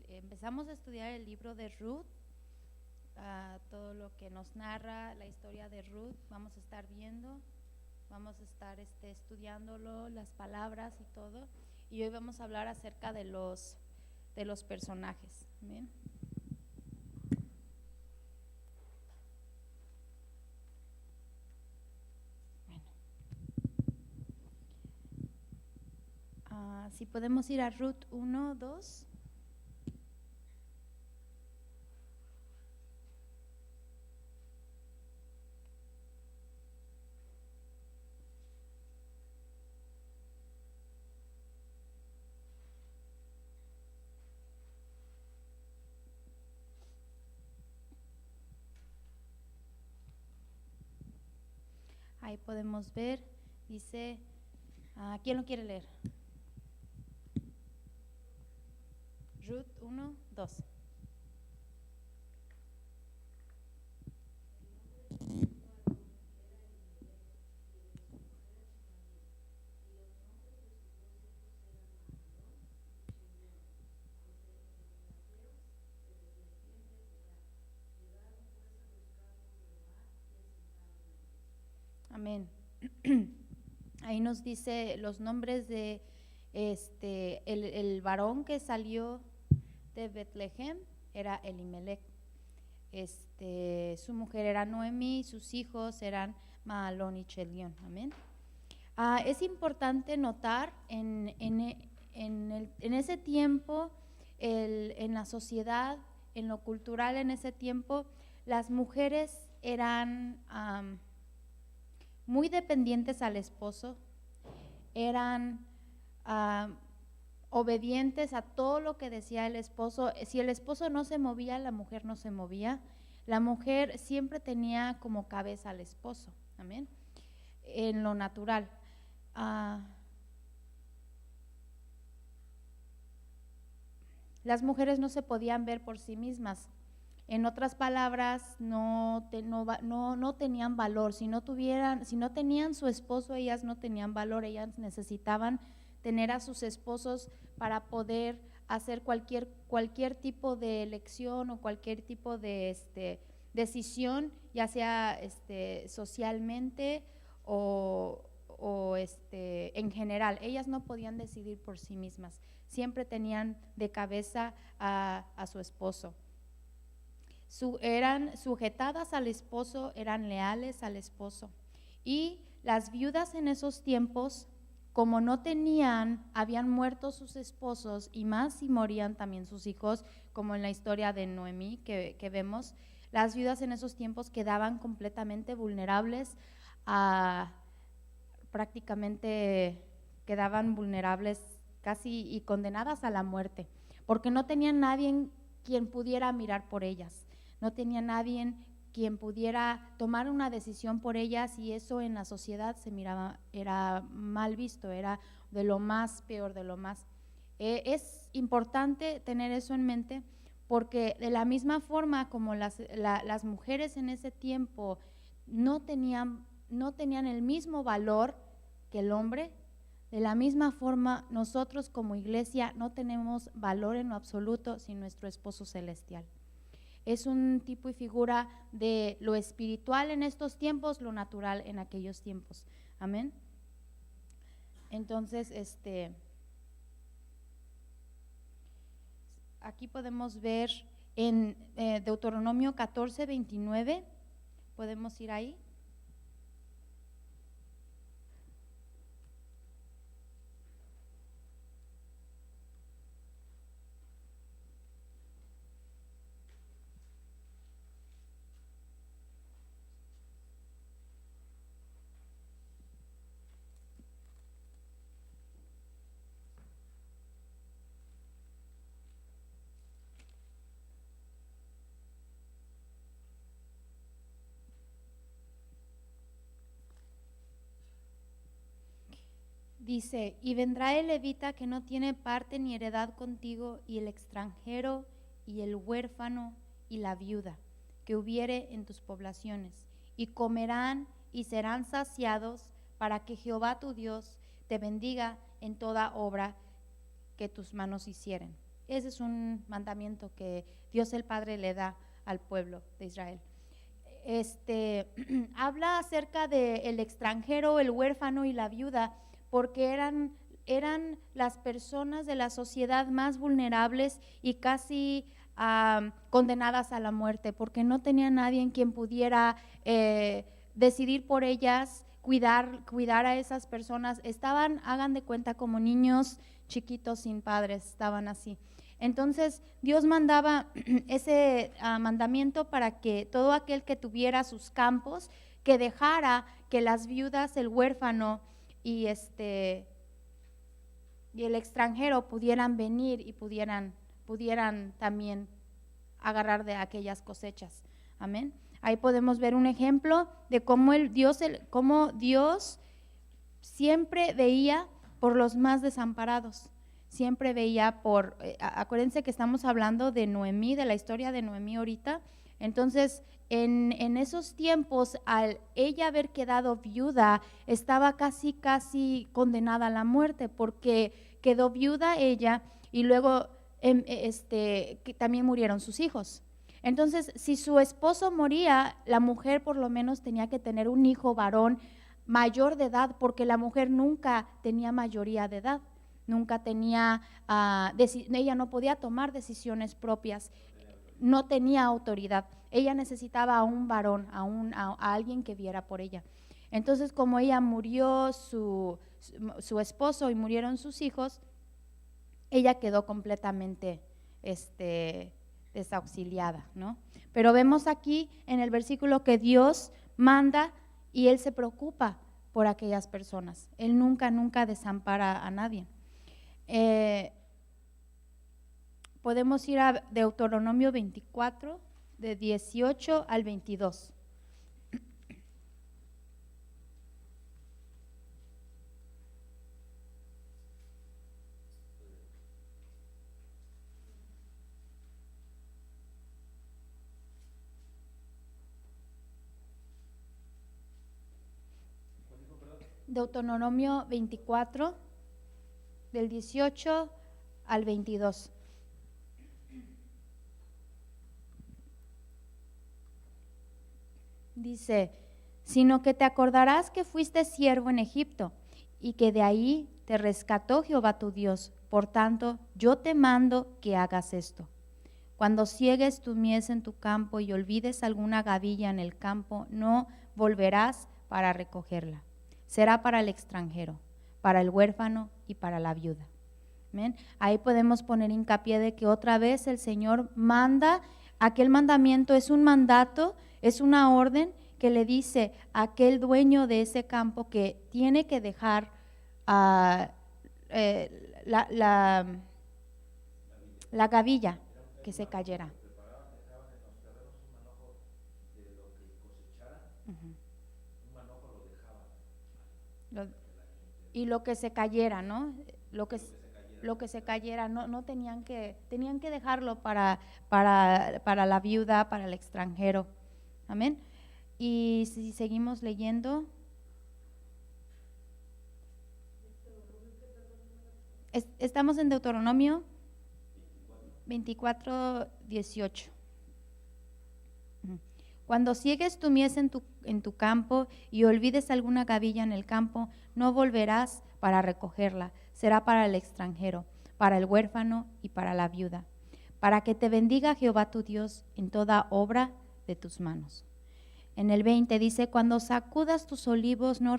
empezamos a estudiar el libro de Ruth, todo lo que nos narra la historia de Ruth, vamos a estar viendo, vamos a estar estudiándolo, las palabras y todo, y hoy vamos a hablar acerca de los personajes. ¿Bien? Si podemos ir a Ruth 1, 2. Ahí podemos ver, dice, ¿quién lo quiere leer? Ruth 1, 2. Amén. Ahí nos dice los nombres de el varón que salió de Betlehem era Elimelech. Su mujer era Noemí, sus hijos eran Mahalón y Chelión. Amén. Es importante notar en ese tiempo, en la sociedad, en lo cultural en ese tiempo, las mujeres eran muy dependientes al esposo, eran obedientes a todo lo que decía el esposo. Si el esposo no se movía, la mujer no se movía. La mujer siempre tenía como cabeza al esposo, amén, en lo natural. Las mujeres no se podían ver por sí mismas. En otras palabras, no tenían valor. Si no tenían su esposo, ellas no tenían valor. Ellas necesitaban tener a sus esposos para poder hacer cualquier tipo de elección o cualquier tipo de decisión, ya sea socialmente o en general. Ellas no podían decidir por sí mismas. Siempre tenían de cabeza a su esposo. Eran sujetadas al esposo, eran leales al esposo. Y las viudas en esos tiempos, como habían muerto sus esposos, y más si morían también sus hijos, como en la historia de Noemí que vemos, las viudas en esos tiempos quedaban completamente vulnerables, prácticamente quedaban vulnerables casi y condenadas a la muerte, porque no tenían nadie quien pudiera mirar por ellas. No tenía nadie quien pudiera tomar una decisión por ellas, y eso en la sociedad se miraba, era mal visto, era de lo más peor, de lo más. Es importante tener eso en mente, porque de la misma forma como las mujeres en ese tiempo no tenían el mismo valor que el hombre, de la misma forma nosotros como iglesia no tenemos valor en lo absoluto sin nuestro esposo celestial. Es un tipo y figura de lo espiritual en estos tiempos, lo natural en aquellos tiempos. Amén. Entonces, aquí podemos ver en Deuteronomio 14, 29, podemos ir ahí. Dice, y vendrá el levita que no tiene parte ni heredad contigo, y el extranjero, y el huérfano, y la viuda, que hubiere en tus poblaciones, y comerán y serán saciados, para que Jehová tu Dios te bendiga en toda obra que tus manos hicieren. Ese es un mandamiento que Dios el Padre le da al pueblo de Israel. Habla acerca del extranjero, el huérfano y la viuda, porque eran las personas de la sociedad más vulnerables y casi condenadas a la muerte, porque no tenía nadie en quien pudiera decidir por ellas, cuidar a esas personas. Estaban, hagan de cuenta, como niños chiquitos sin padres, estaban así. Entonces Dios mandaba ese mandamiento para que todo aquel que tuviera sus campos, que dejara que las viudas, el huérfano y el extranjero pudieran venir y pudieran también agarrar de aquellas cosechas. Amén. Ahí podemos ver un ejemplo de cómo Dios siempre veía por los más desamparados. Siempre veía acuérdense que estamos hablando de Noemí, de la historia de Noemí ahorita. Entonces, en esos tiempos, al ella haber quedado viuda, estaba casi condenada a la muerte, porque quedó viuda ella y luego también murieron sus hijos. Entonces, si su esposo moría, la mujer por lo menos tenía que tener un hijo varón mayor de edad, porque la mujer nunca tenía mayoría de edad. Nunca tenía, ella no podía tomar decisiones propias, no tenía autoridad. Ella necesitaba a un varón, a alguien que viera por ella. Entonces, como ella murió su esposo y murieron sus hijos, ella quedó completamente desauxiliada, ¿no? Pero vemos aquí en el versículo que Dios manda y Él se preocupa por aquellas personas. Él nunca desampara a nadie. Podemos ir a Deuteronomio 24, de 18 al 22. Deuteronomio 24, del 18 al 22. Dice: sino que te acordarás que fuiste siervo en Egipto y que de ahí te rescató Jehová tu Dios. Por tanto, yo te mando que hagas esto. Cuando ciegues tu mies en tu campo y olvides alguna gavilla en el campo, no volverás para recogerla. Será para el extranjero, para el huérfano y para la viuda. ¿Ven? Ahí podemos poner hincapié de que otra vez el Señor manda. Aquel mandamiento es un mandato, es una orden que le dice a aquel dueño de ese campo que tiene que dejar la gavilla que se cayera. Y lo que se cayera, ¿no? Lo que se cayera, no tenían que dejarlo para la viuda, para el extranjero. Amén. Y si seguimos leyendo, estamos en Deuteronomio 24, 18. Cuando ciegues tu mies en tu campo y olvides alguna gavilla en el campo, no volverás para recogerla. Será para el extranjero, para el huérfano y para la viuda, para que te bendiga Jehová tu Dios en toda obra de tus manos. En el 20 dice: cuando sacudas tus olivos, no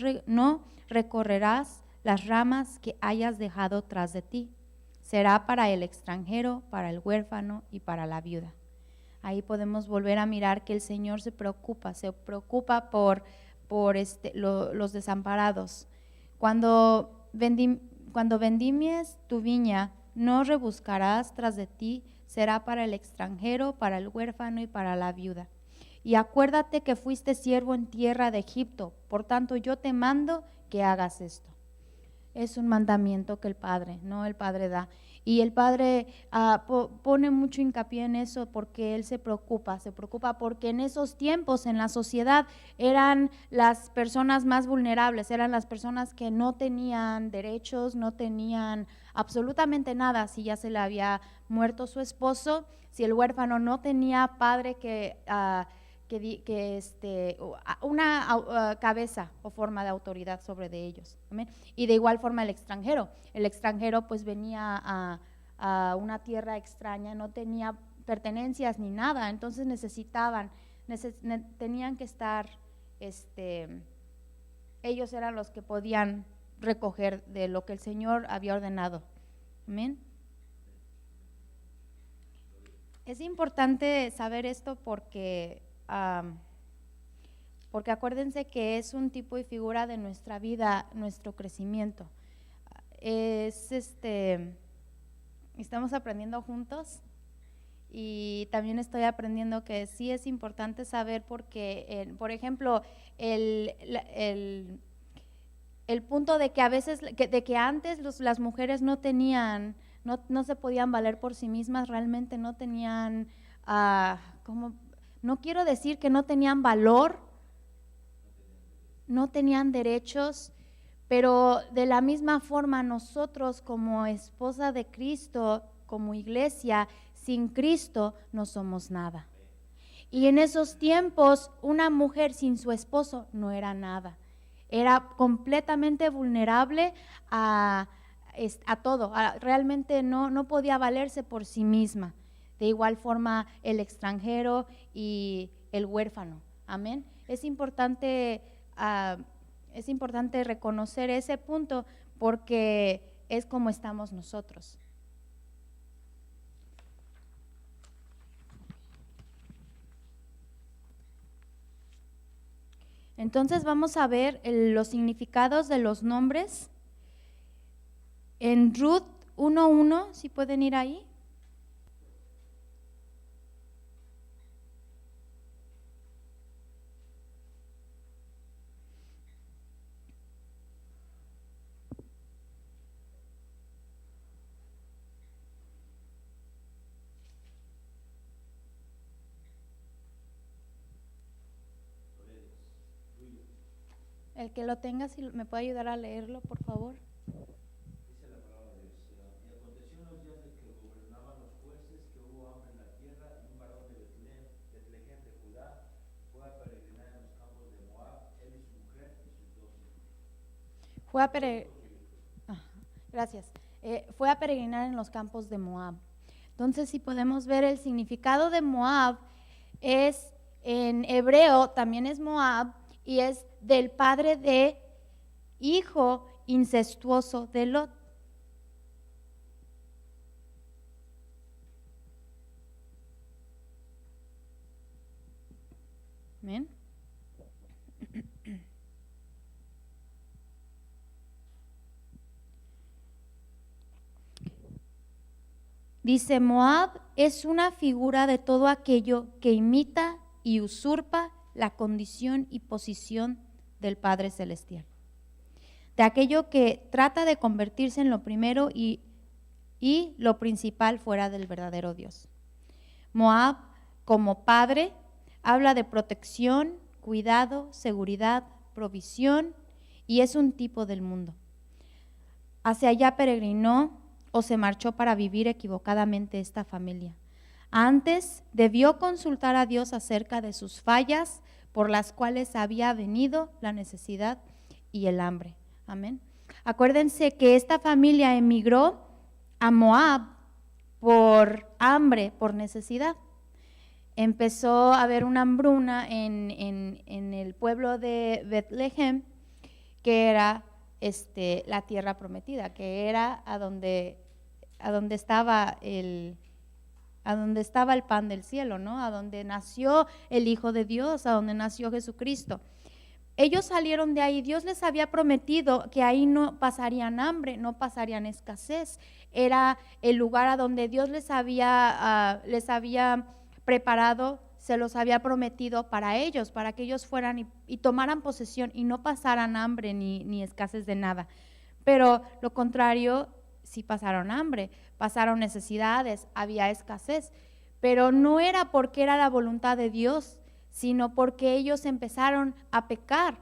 recorrerás las ramas que hayas dejado tras de ti. Será para el extranjero, para el huérfano y para la viuda. Ahí podemos volver a mirar que el Señor se preocupa por los desamparados. Cuando vendimies tu viña, no rebuscarás tras de ti. Será para el extranjero, para el huérfano y para la viuda. Y acuérdate que fuiste siervo en tierra de Egipto, por tanto yo te mando que hagas esto. es un mandamiento que el Padre, ¿no? El Padre da. Y el Padre pone mucho hincapié en eso porque Él se preocupa porque en esos tiempos en la sociedad eran las personas más vulnerables, eran las personas que no tenían derechos, no tenían absolutamente nada. Si ya se le había muerto su esposo, si el huérfano no tenía padre una cabeza o forma de autoridad sobre de ellos. ¿Amén? Y de igual forma el extranjero pues venía a una tierra extraña, no tenía pertenencias ni nada, entonces tenían que estar, ellos eran los que podían recoger de lo que el Señor había ordenado. Amén. Es importante saber esto porque acuérdense que es un tipo y figura de nuestra vida, nuestro crecimiento. Estamos aprendiendo juntos y también estoy aprendiendo que sí es importante saber porque, por ejemplo, el punto de que a veces, de que antes las mujeres no tenían, no se podían valer por sí mismas, realmente no tenían, no quiero decir que no tenían valor, no tenían derechos, pero de la misma forma nosotros como esposa de Cristo, como iglesia, sin Cristo no somos nada. Y en esos tiempos una mujer sin su esposo no era nada. Era completamente vulnerable a todo, realmente no podía valerse por sí misma. De igual forma el extranjero y el huérfano. Amén. Es importante reconocer ese punto porque es como estamos nosotros. Entonces vamos a ver los significados de los nombres. En Ruth 1:1, si pueden ir ahí. El que lo tenga, si me puede ayudar a leerlo, por favor. Dice la palabra de Dios. Y aconteció en los días de que gobernaban los jueces que hubo hambre en la tierra y un varón de Betlehem de Judá fue a peregrinar en los campos de Moab, él y su mujer y sus 2 hijos. Gracias. Fue a peregrinar en los campos de Moab. Entonces, si podemos ver el significado de Moab, es en hebreo, también es Moab, y es del padre de hijo incestuoso de Lot. ¿Ven? Dice, Moab es una figura de todo aquello que imita y usurpa la condición y posición del Padre Celestial, de aquello que trata de convertirse en lo primero y lo principal fuera del verdadero Dios. Moab, como padre, habla de protección, cuidado, seguridad, provisión, y es un tipo del mundo. Hacia allá peregrinó o se marchó para vivir equivocadamente esta familia. Antes debió consultar a Dios acerca de sus fallas por las cuales había venido la necesidad y el hambre. Amén. Acuérdense que esta familia emigró a Moab por hambre, por necesidad. Empezó a haber una hambruna en el pueblo de Betlehem, que era la tierra prometida, que era a donde estaba el pan del cielo, ¿no? A donde nació el Hijo de Dios, a donde nació Jesucristo. Ellos salieron de ahí, Dios les había prometido que ahí no pasarían hambre, no pasarían escasez. Era el lugar a donde Dios les había preparado, se los había prometido para ellos, para que ellos fueran y tomaran posesión y no pasaran hambre ni escasez de nada. pero lo contrario, sí pasaron hambre, pasaron necesidades, había escasez, pero no era porque era la voluntad de Dios, sino porque ellos empezaron a pecar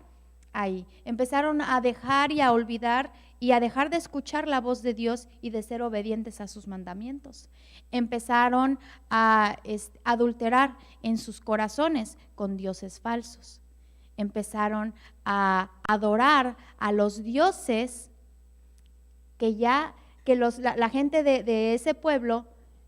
ahí, empezaron a dejar y a olvidar y a dejar de escuchar la voz de Dios y de ser obedientes a sus mandamientos. Empezaron a adulterar en sus corazones con dioses falsos. Empezaron a adorar a los dioses que la gente de ese pueblo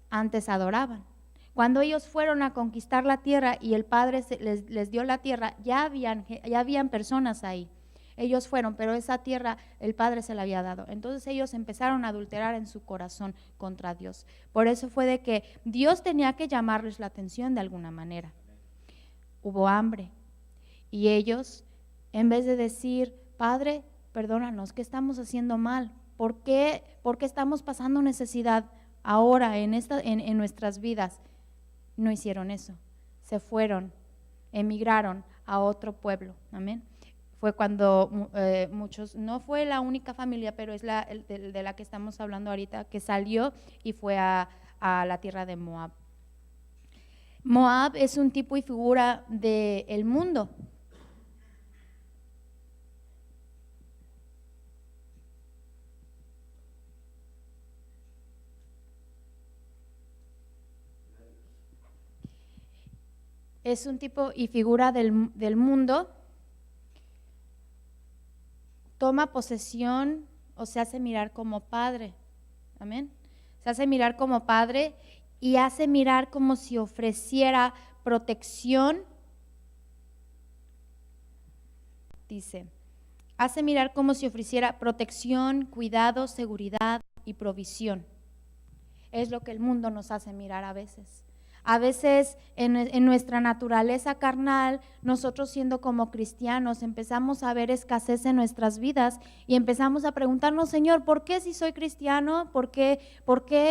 antes adoraban. Cuando ellos fueron a conquistar la tierra y el Padre les dio la tierra, ya habían personas ahí. Ellos fueron, pero esa tierra el Padre se la había dado. Entonces ellos empezaron a adulterar en su corazón contra Dios. Por eso fue de que Dios tenía que llamarles la atención de alguna manera. Hubo hambre y ellos, en vez de decir, Padre, perdónanos, ¿qué estamos haciendo mal? ¿Por qué estamos pasando necesidad ahora en nuestras vidas? No hicieron eso, se fueron, emigraron a otro pueblo, amén. Fue cuando muchos, no fue la única familia, pero es de la que estamos hablando ahorita, que salió y fue a la tierra de Moab. Moab es un tipo y figura del mundo. Es un tipo y figura del mundo, toma posesión o se hace mirar como padre, amén. Se hace mirar como padre y hace mirar como si ofreciera protección, dice, hace mirar como si ofreciera protección, cuidado, seguridad y provisión. Es lo que el mundo nos hace mirar a veces. A veces en nuestra naturaleza carnal, nosotros siendo como cristianos empezamos a ver escasez en nuestras vidas y empezamos a preguntarnos, Señor, ¿por qué si soy cristiano? ¿Por qué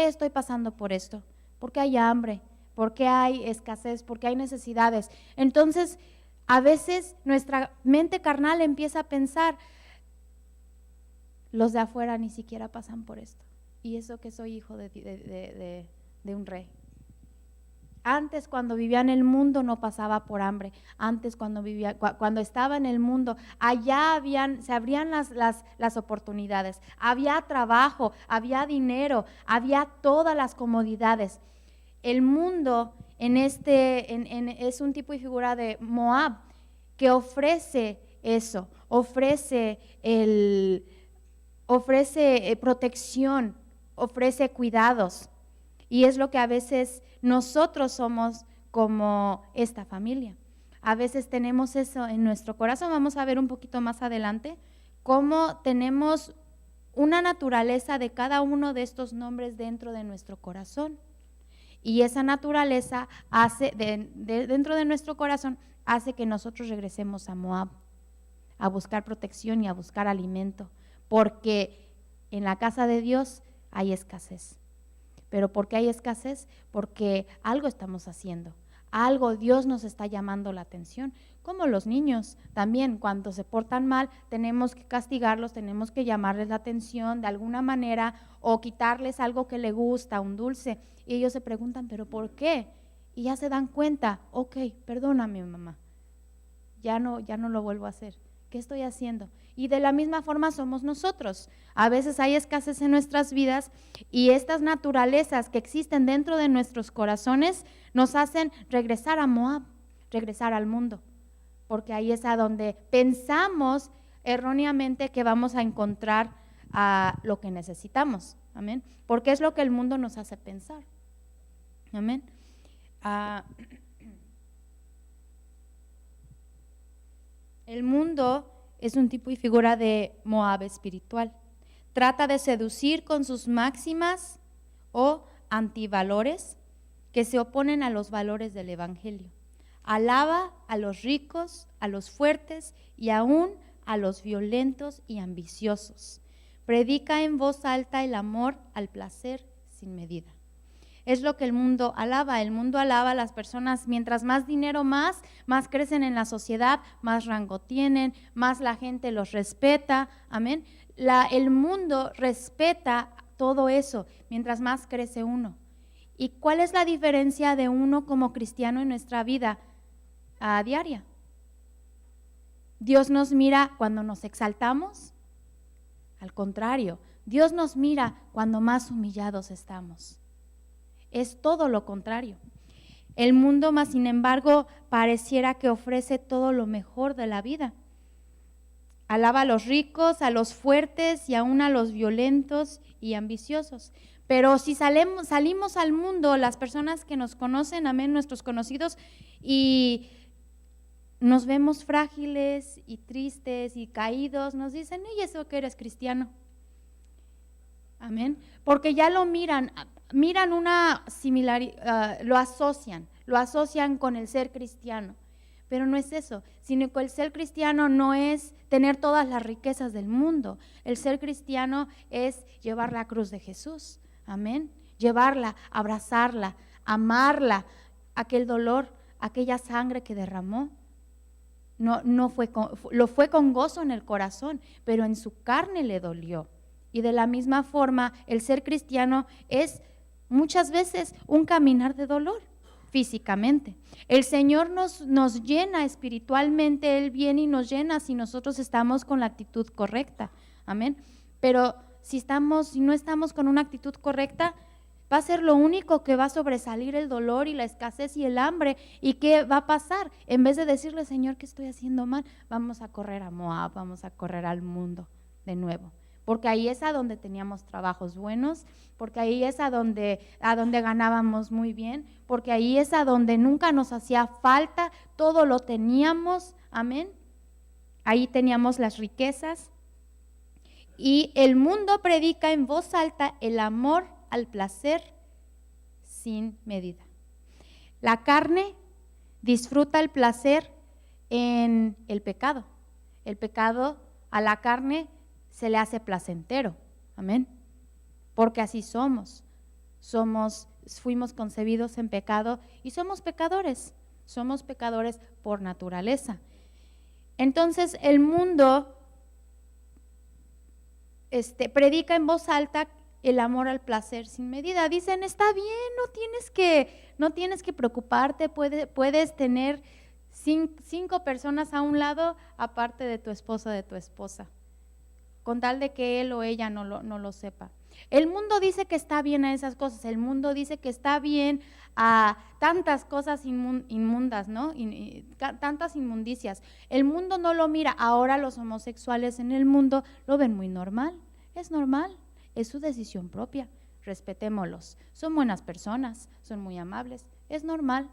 estoy pasando por esto? ¿Por qué hay hambre? ¿Por qué hay escasez? ¿Por qué hay necesidades? Entonces, a veces nuestra mente carnal empieza a pensar, los de afuera ni siquiera pasan por esto. Y eso que soy hijo de un rey. Antes, cuando vivía en el mundo, no pasaba por hambre. Antes, cuando estaba en el mundo, allá se abrían las oportunidades. Había trabajo, había dinero, había todas las comodidades. El mundo es un tipo y figura de Moab que ofrece eso, ofrece protección, ofrece cuidados. Y es lo que a veces nosotros somos como esta familia. A veces tenemos eso en nuestro corazón. Vamos a ver un poquito más adelante cómo tenemos una naturaleza de cada uno de estos nombres dentro de nuestro corazón. Y esa naturaleza dentro de nuestro corazón hace que nosotros regresemos a Moab, a buscar protección y a buscar alimento, porque en la casa de Dios hay escasez. ¿Pero por qué hay escasez? Porque algo estamos haciendo, algo Dios nos está llamando la atención. Como los niños también, cuando se portan mal, tenemos que castigarlos, tenemos que llamarles la atención de alguna manera o quitarles algo que les gusta, un dulce. Y ellos se preguntan, ¿pero por qué? Y ya se dan cuenta, ok, perdóname mamá, ya no lo vuelvo a hacer. ¿Qué estoy haciendo? Y de la misma forma somos nosotros. A veces hay escasez en nuestras vidas y estas naturalezas que existen dentro de nuestros corazones nos hacen regresar a Moab, regresar al mundo, porque ahí es a donde pensamos erróneamente que vamos a encontrar lo que necesitamos. Amén. Porque es lo que el mundo nos hace pensar. Amén. El mundo es un tipo y figura de Moab espiritual. Trata de seducir con sus máximas o antivalores que se oponen a los valores del Evangelio. Alaba a los ricos, a los fuertes y aún a los violentos y ambiciosos. Predica en voz alta el amor al placer sin medida. Es lo que el mundo alaba. El mundo alaba a las personas, mientras más dinero más crecen en la sociedad, más rango tienen, más la gente los respeta, amén. El mundo respeta todo eso, mientras más crece uno. ¿Y cuál es la diferencia de uno como cristiano en nuestra vida diaria? Dios nos mira cuando nos exaltamos. Al contrario, Dios nos mira cuando más humillados estamos. Es todo lo contrario. El mundo, más sin embargo, pareciera que ofrece todo lo mejor de la vida. Alaba a los ricos, a los fuertes y aún a los violentos y ambiciosos. Pero si salimos al mundo, las personas que nos conocen, amén, nuestros conocidos, y nos vemos frágiles y tristes y caídos, nos dicen, ¿y eso que eres cristiano? Amén. Porque ya lo miran una similaridad, lo asocian con el ser cristiano. Pero no es eso, sino que el ser cristiano no es tener todas las riquezas del mundo. El ser cristiano es llevar la cruz de Jesús. Amén. Llevarla, abrazarla, amarla, aquel dolor, aquella sangre que derramó. No fue con gozo en el corazón, pero en su carne le dolió. Y de la misma forma, el ser cristiano es muchas veces un caminar de dolor físicamente. El Señor nos llena espiritualmente, Él viene y nos llena si nosotros estamos con la actitud correcta. Amén. Pero si no estamos con una actitud correcta, va a ser lo único que va a sobresalir el dolor y la escasez y el hambre. ¿Y qué va a pasar? En vez de decirle, Señor, ¿qué estoy haciendo mal? Vamos a correr a Moab, vamos a correr al mundo de nuevo. Porque ahí es a donde teníamos trabajos buenos, porque ahí es a donde ganábamos muy bien, porque ahí es a donde nunca nos hacía falta, todo lo teníamos, amén. Ahí teníamos las riquezas. Y el mundo predica en voz alta el amor al placer sin medida. La carne disfruta el placer en el pecado. El pecado a la carne se le hace placentero, amén, porque así somos, fuimos concebidos en pecado y somos pecadores por naturaleza. Entonces el mundo predica en voz alta el amor al placer sin medida. Dicen, está bien, no tienes que preocuparte, puedes tener 5 personas a un lado aparte de tu esposa, de tu esposa, con tal de que él o ella no lo sepa. El mundo dice que está bien a esas cosas, el mundo dice que está bien a tantas cosas inmundas, ¿no? Tantas inmundicias. El mundo no lo mira. Ahora los homosexuales en el mundo lo ven muy normal, es su decisión propia, respetémoslos. Son buenas personas, son muy amables, es normal,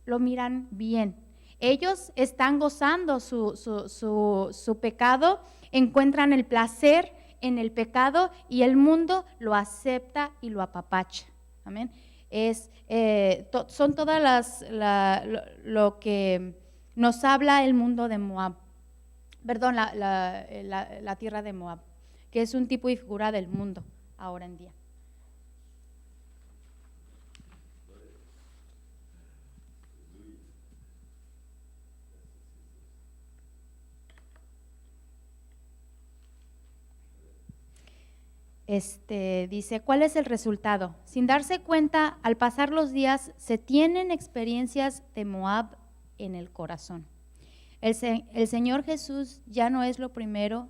lo miran bien. Ellos están gozando su pecado, encuentran el placer en el pecado y el mundo lo acepta y lo apapacha. Amén. Son todas lo que nos habla el mundo de Moab, perdón, la tierra de Moab, que es un tipo y figura del mundo ahora en día. Dice, ¿cuál es el resultado? Sin darse cuenta, al pasar los días, se tienen experiencias de Moab en el corazón. El Señor Jesús ya no es lo primero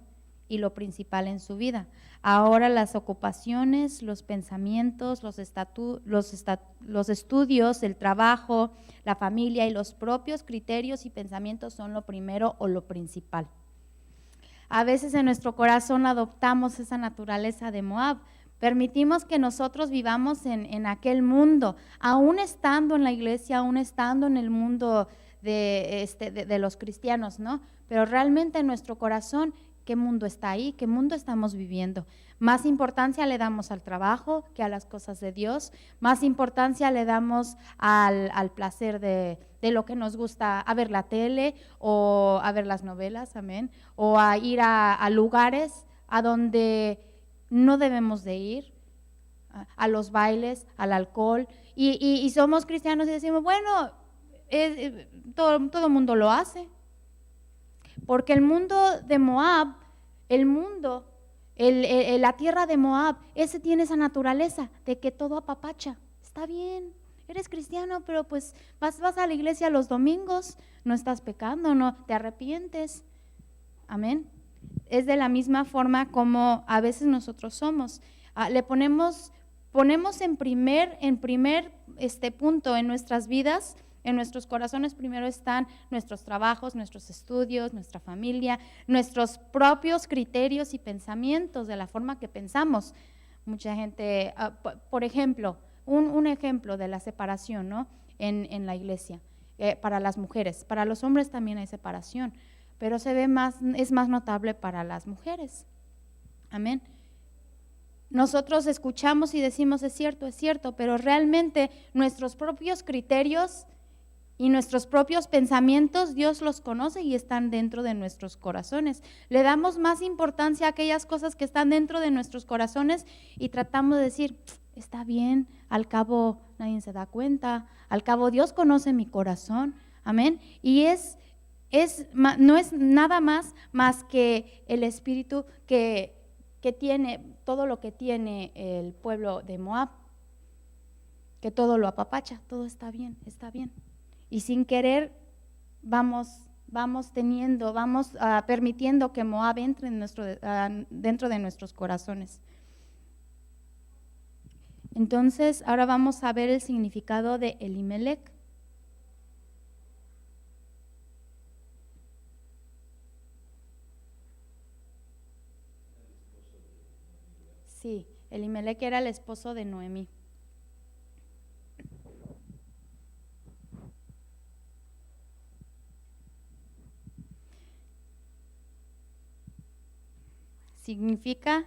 y lo principal en su vida. Ahora las ocupaciones, los pensamientos, los estudios, el trabajo, la familia y los propios criterios y pensamientos son lo primero o lo principal. A veces en nuestro corazón adoptamos esa naturaleza de Moab, permitimos que nosotros vivamos en aquel mundo, aún estando en la iglesia, aún estando en el mundo de los cristianos, ¿no? Pero realmente en nuestro corazón, ¿qué mundo está ahí? ¿Qué mundo estamos viviendo? Más importancia le damos al trabajo que a las cosas de Dios, más importancia le damos al placer de lo que nos gusta, a ver la tele o a ver las novelas, amén, o a ir a lugares a donde no debemos de ir, a los bailes, al alcohol, y somos cristianos y decimos, bueno, todo el mundo lo hace. Porque el mundo de Moab, la tierra de Moab, ese tiene esa naturaleza de que todo apapacha. Está bien, eres cristiano, pero pues vas a la iglesia los domingos, no estás pecando, no te arrepientes. Amén. Es de la misma forma como a veces nosotros somos. Le ponemos en primer punto en nuestras vidas. En nuestros corazones primero están nuestros trabajos, nuestros estudios, nuestra familia, nuestros propios criterios y pensamientos de la forma que pensamos. Mucha gente, por ejemplo, un ejemplo de la separación, ¿no? en la iglesia, para las mujeres. Para los hombres también hay separación, pero es más notable para las mujeres. Amén. Nosotros escuchamos y decimos es cierto, pero realmente nuestros propios criterios y nuestros propios pensamientos, Dios los conoce y están dentro de nuestros corazones. Le damos más importancia a aquellas cosas que están dentro de nuestros corazones y tratamos de decir, está bien, al cabo nadie se da cuenta, al cabo Dios conoce mi corazón, amén. Y no es nada más que el espíritu que tiene, todo lo que tiene el pueblo de Moab, que todo lo apapacha, todo está bien. Y sin querer vamos permitiendo que Moab entre dentro de nuestros corazones. Entonces, ahora vamos a ver el significado de Elimelec. Sí, Elimelec era el esposo de Noemí. Significa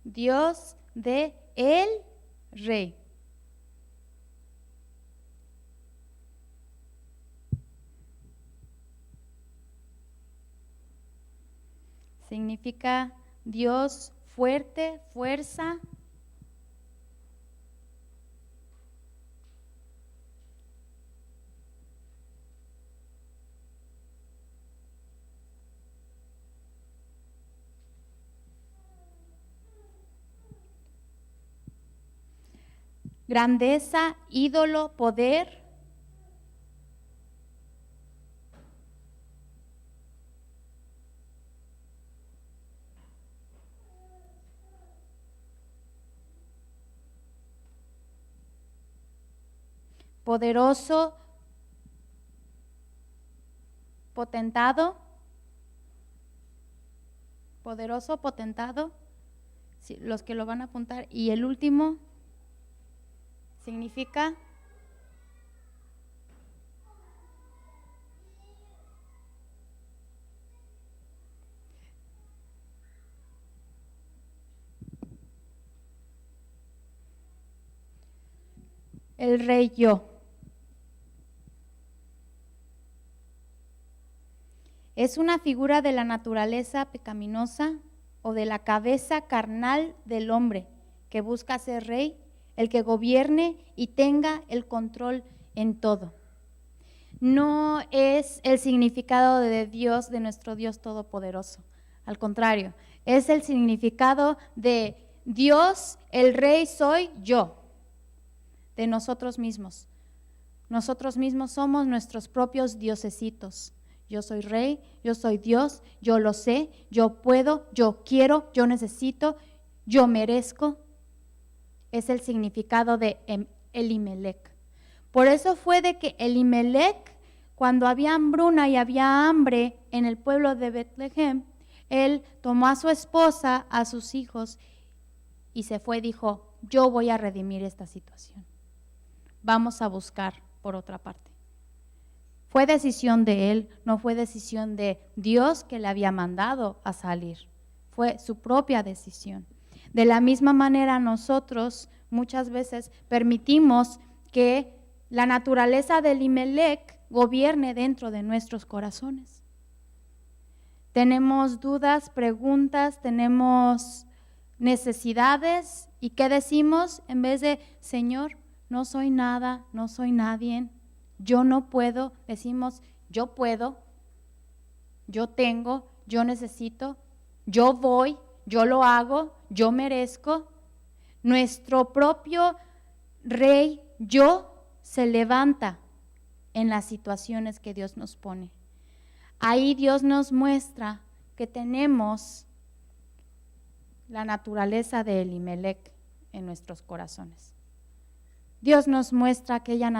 Dios de el rey. Significa Dios fuerte, fuerza. Grandeza, ídolo, poder. Poderoso, potentado, poderoso, potentado, sí, los que lo van a apuntar. Y el último significa el rey yo. Es una figura de la naturaleza pecaminosa o de la cabeza carnal del hombre que busca ser rey, el que gobierne y tenga el control en todo. No es el significado de Dios, de nuestro Dios todopoderoso. Al contrario, es el significado de Dios, el rey soy yo, de nosotros mismos. Nosotros mismos somos nuestros propios diosesitos. Yo soy rey, yo soy Dios, yo lo sé, yo puedo, yo quiero, yo necesito, yo merezco. Es el significado de Elimelec. Por eso fue de que Elimelec, cuando había hambruna y había hambre en el pueblo de Betlehem, él tomó a su esposa, a sus hijos y se fue y dijo, yo voy a redimir esta situación. Vamos a buscar por otra parte. Fue decisión de él, no fue decisión de Dios que le había mandado a salir. fue su propia decisión. De la misma manera nosotros muchas veces permitimos que la naturaleza de Elimelec gobierne dentro de nuestros corazones. Tenemos dudas, preguntas, tenemos necesidades, ¿y qué decimos? En vez de, Señor, no soy nada, no soy nadie, yo no puedo, decimos, yo puedo, yo tengo, yo necesito, yo voy, yo lo hago, yo merezco. Nuestro propio rey, yo, se levanta en las situaciones que Dios nos pone. Ahí Dios nos muestra que tenemos la naturaleza de Elimelec en nuestros corazones. Dios nos muestra aquella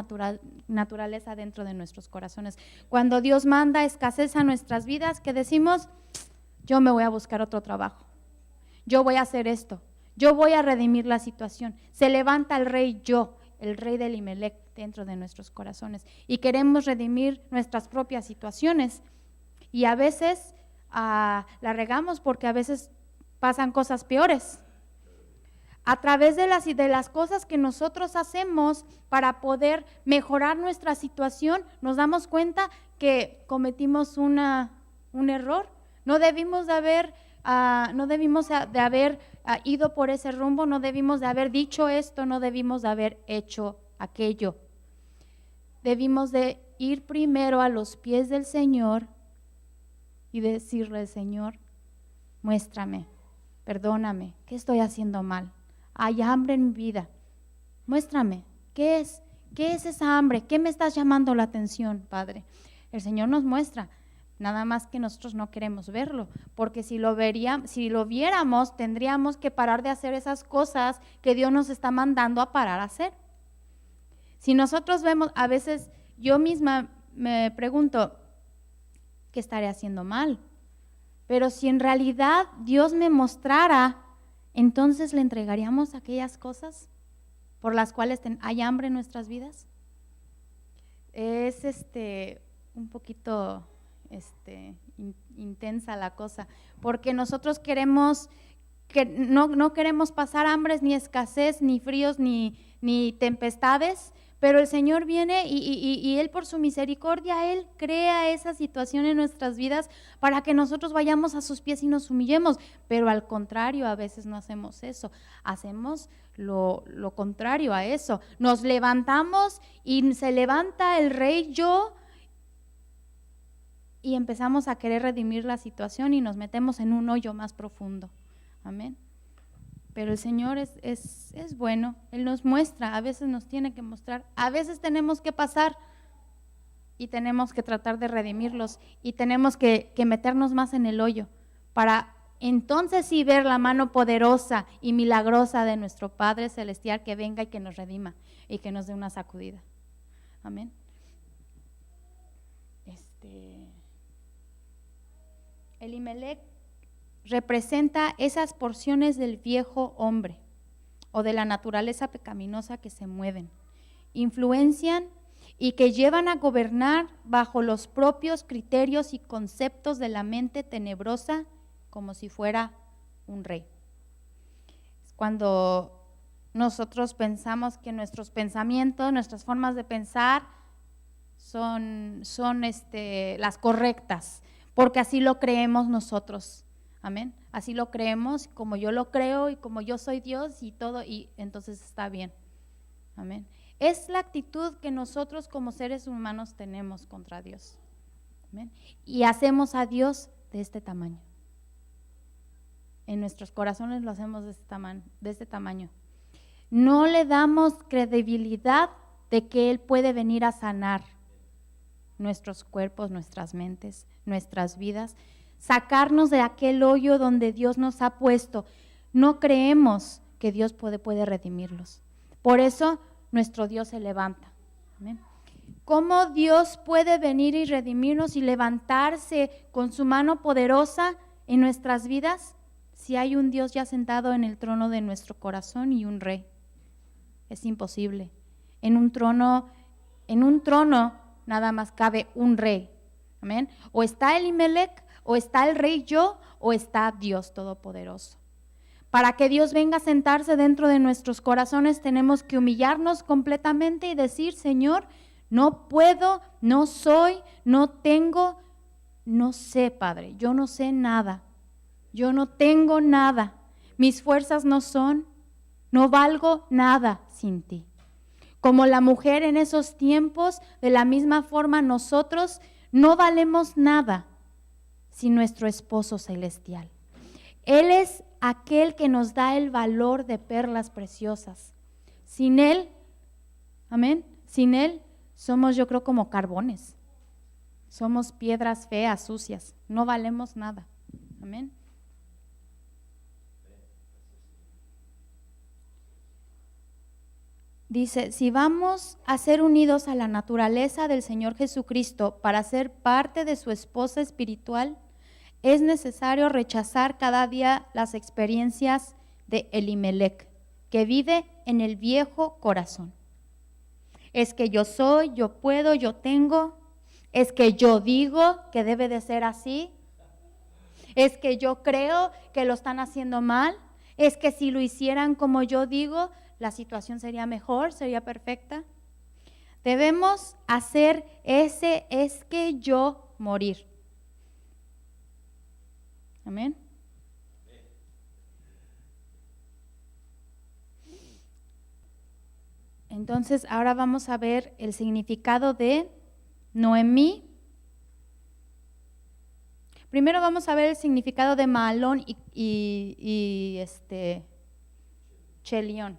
naturaleza dentro de nuestros corazones. Cuando Dios manda escasez a nuestras vidas, que decimos, yo me voy a buscar otro trabajo, yo voy a hacer esto, yo voy a redimir la situación. Se levanta el rey yo, el rey de Elimelec dentro de nuestros corazones y queremos redimir nuestras propias situaciones. Y a veces la regamos porque a veces pasan cosas peores. A través de las cosas que nosotros hacemos para poder mejorar nuestra situación, nos damos cuenta que cometimos un error. No debimos de haber ido por ese rumbo, no debimos de haber dicho esto, no debimos de haber hecho aquello. Debimos de ir primero a los pies del Señor y decirle, Señor, muéstrame, perdóname, ¿qué estoy haciendo mal? Hay hambre en mi vida, muéstrame, ¿qué es esa hambre? ¿Qué me estás llamando la atención, Padre? El Señor nos muestra, nada más que nosotros no queremos verlo, porque si lo viéramos, tendríamos que parar de hacer esas cosas que Dios nos está mandando a parar a hacer. Si nosotros vemos, a veces yo misma me pregunto, ¿qué estaré haciendo mal? Pero si en realidad Dios me mostrara, entonces le entregaríamos aquellas cosas por las cuales hay hambre en nuestras vidas. Es un poquito intensa la cosa, porque nosotros no queremos pasar hambres, ni escasez, ni fríos, ni tempestades, pero el Señor viene y Él por su misericordia, Él crea esa situación en nuestras vidas para que nosotros vayamos a sus pies y nos humillemos, pero al contrario, a veces no hacemos eso, hacemos lo contrario a eso, nos levantamos y se levanta el rey yo y empezamos a querer redimir la situación y nos metemos en un hoyo más profundo, amén. Pero el Señor es bueno, Él nos muestra, a veces nos tiene que mostrar, a veces tenemos que pasar y tenemos que tratar de redimirlos y tenemos que meternos más en el hoyo para entonces sí ver la mano poderosa y milagrosa de nuestro Padre Celestial que venga y que nos redima y que nos dé una sacudida. Amén. Elimelec representa esas porciones del viejo hombre o de la naturaleza pecaminosa que se mueven, influencian y que llevan a gobernar bajo los propios criterios y conceptos de la mente tenebrosa como si fuera un rey. Cuando nosotros pensamos que nuestros pensamientos, nuestras formas de pensar son las correctas, porque así lo creemos nosotros. Amén. Así lo creemos, como yo lo creo y como yo soy Dios y todo, y entonces está bien. Amén. Es la actitud que nosotros como seres humanos tenemos contra Dios. Amén. Y hacemos a Dios de este tamaño. En nuestros corazones lo hacemos de este tamaño. No le damos credibilidad de que Él puede venir a sanar nuestros cuerpos, nuestras mentes, nuestras vidas, sacarnos de aquel hoyo donde Dios nos ha puesto. No creemos que Dios puede redimirlos. Por eso nuestro Dios se levanta. ¿Amén? ¿Cómo Dios puede venir y redimirnos y levantarse con su mano poderosa en nuestras vidas si hay un Dios ya sentado en el trono de nuestro corazón y un rey? Es imposible. En un trono nada más cabe un rey. Amén. O está Elimelec o está el rey yo, o está Dios Todopoderoso. Para que Dios venga a sentarse dentro de nuestros corazones, tenemos que humillarnos completamente y decir, Señor, no puedo, no soy, no tengo, no sé, Padre, yo no sé nada, yo no tengo nada, mis fuerzas no son, no valgo nada sin ti. Como la mujer en esos tiempos, de la misma forma nosotros no valemos nada sin nuestro esposo celestial. Él es aquel que nos da el valor de perlas preciosas. Sin Él, amén, sin Él somos, yo creo, como carbones. Somos piedras feas, sucias, no valemos nada. Amén. Dice, si vamos a ser unidos a la naturaleza del Señor Jesucristo para ser parte de su esposa espiritual, es necesario rechazar cada día las experiencias de Elimelec, que vive en el viejo corazón. Es que yo soy, yo puedo, yo tengo. Es que yo digo que debe de ser así. Es que yo creo que lo están haciendo mal. Es que si lo hicieran como yo digo, la situación sería mejor, sería perfecta. Debemos hacer ese es que yo morir. Amén. Entonces, ahora vamos a ver el significado de Noemí. Primero vamos a ver el significado de Mahalón y Chelión.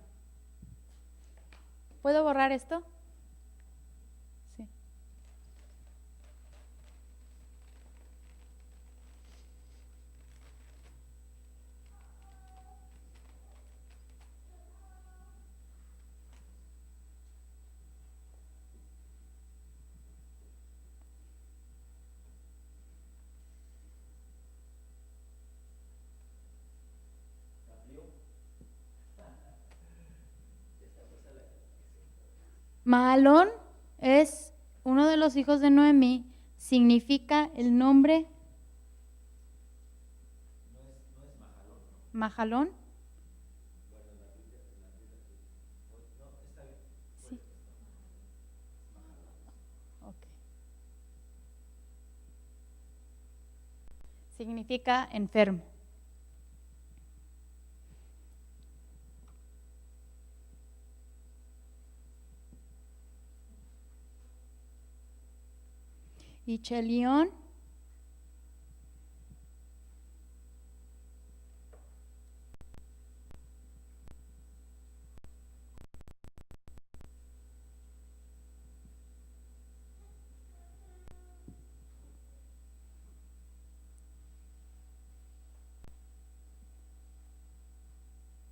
¿Puedo borrar esto? Sí. Mahalón es uno de los hijos de Noemí, significa el nombre. No es Mahalón, ¿no? Mahalón. Bueno, en la Biblia no, está bien. Sí. Okay. Significa enfermo. Y Chelión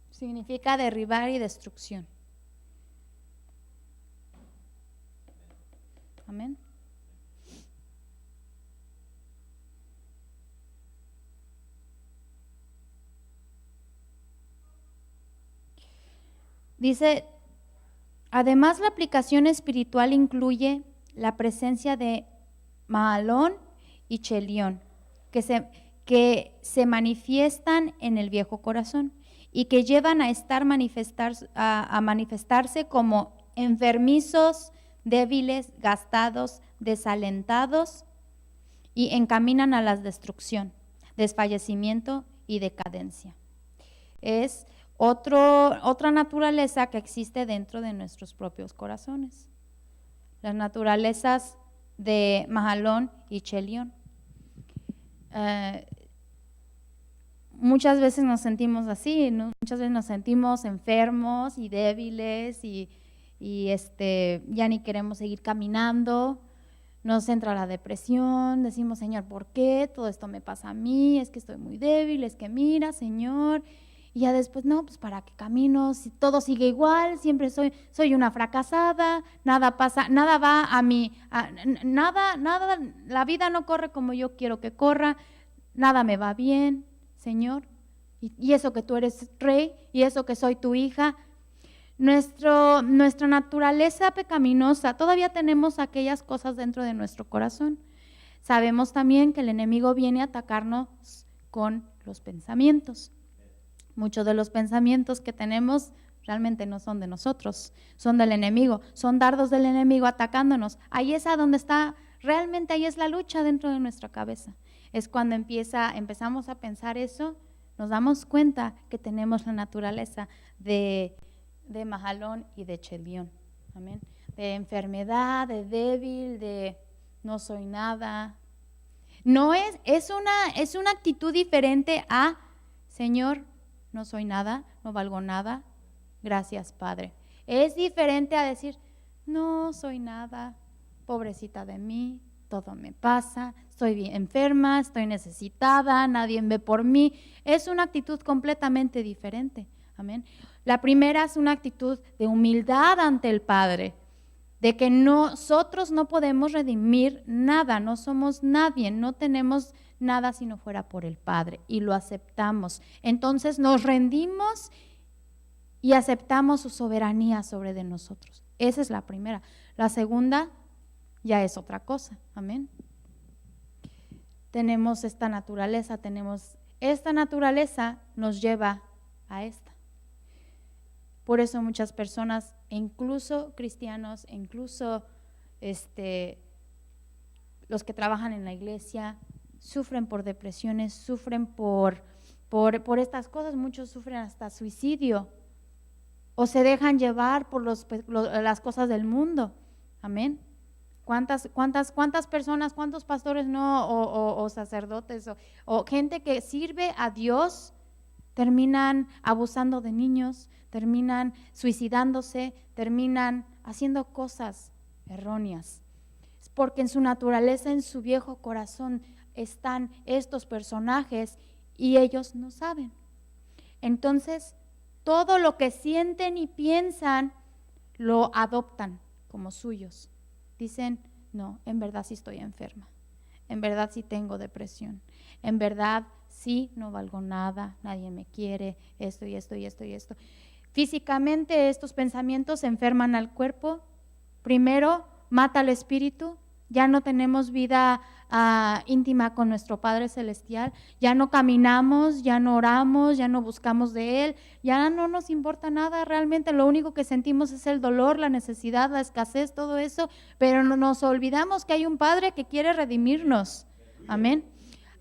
significa derribar y destrucción. Amén. Dice, además la aplicación espiritual incluye la presencia de Mahalón y Chelión, que se manifiestan en el viejo corazón y que llevan a manifestarse como enfermizos, débiles, gastados, desalentados y encaminan a la destrucción, desfallecimiento y decadencia. Es otra naturaleza que existe dentro de nuestros propios corazones. Las naturalezas de Mahalón y Chelión. Muchas veces nos sentimos así, ¿no? Muchas veces nos sentimos enfermos y débiles y ya ni queremos seguir caminando, nos entra la depresión, decimos, Señor, ¿por qué todo esto me pasa a mí? Es que estoy muy débil, es que mira, Señor. Y ya después, no, pues para qué camino, si todo sigue igual, siempre soy una fracasada, nada pasa, nada va a mí, nada, la vida no corre como yo quiero que corra, nada me va bien, Señor. Y eso que tú eres rey, y eso que soy tu hija. Nuestra naturaleza pecaminosa, todavía tenemos aquellas cosas dentro de nuestro corazón. Sabemos también que el enemigo viene a atacarnos con los pensamientos. Muchos de los pensamientos que tenemos realmente no son de nosotros, son del enemigo, son dardos del enemigo atacándonos. Ahí es a donde está, realmente ahí es la lucha dentro de nuestra cabeza. Es cuando empezamos a pensar eso, nos damos cuenta que tenemos la naturaleza de Mahalón y de Chelión. Amén. De enfermedad, de débil, de no soy nada. No es una actitud diferente a Señor, no soy nada, no valgo nada, gracias Padre. Es diferente a decir, no soy nada, pobrecita de mí, todo me pasa, estoy enferma, estoy necesitada, nadie ve por mí. Es una actitud completamente diferente. Amén. La primera es una actitud de humildad ante el Padre, de que nosotros no podemos redimir nada, no somos nadie, no tenemos nada si no fuera por el Padre, y lo aceptamos. Entonces nos rendimos y aceptamos su soberanía sobre de nosotros. Esa es la primera. La segunda ya es otra cosa. Amén. Tenemos esta naturaleza, nos lleva a esta. Por eso muchas personas, incluso cristianos, incluso los que trabajan en la iglesia, sufren por depresiones, sufren por estas cosas. Muchos sufren hasta suicidio o se dejan llevar por las cosas del mundo. Amén. ¿Cuántas personas, cuántos pastores o sacerdotes o gente que sirve a Dios terminan abusando de niños, terminan suicidándose, terminan haciendo cosas erróneas? Es porque en su naturaleza, en su viejo corazón están estos personajes y ellos no saben. Entonces, todo lo que sienten y piensan lo adoptan como suyos. Dicen, no, en verdad sí estoy enferma, en verdad sí tengo depresión, en verdad sí no valgo nada, nadie me quiere, esto y esto y esto y esto. Físicamente estos pensamientos enferman al cuerpo. Primero, mata al espíritu. Ya no tenemos vida íntima con nuestro Padre Celestial, ya no caminamos, ya no oramos, ya no buscamos de Él, ya no nos importa nada realmente. Lo único que sentimos es el dolor, la necesidad, la escasez, todo eso, pero nos olvidamos que hay un Padre que quiere redimirnos. Amén.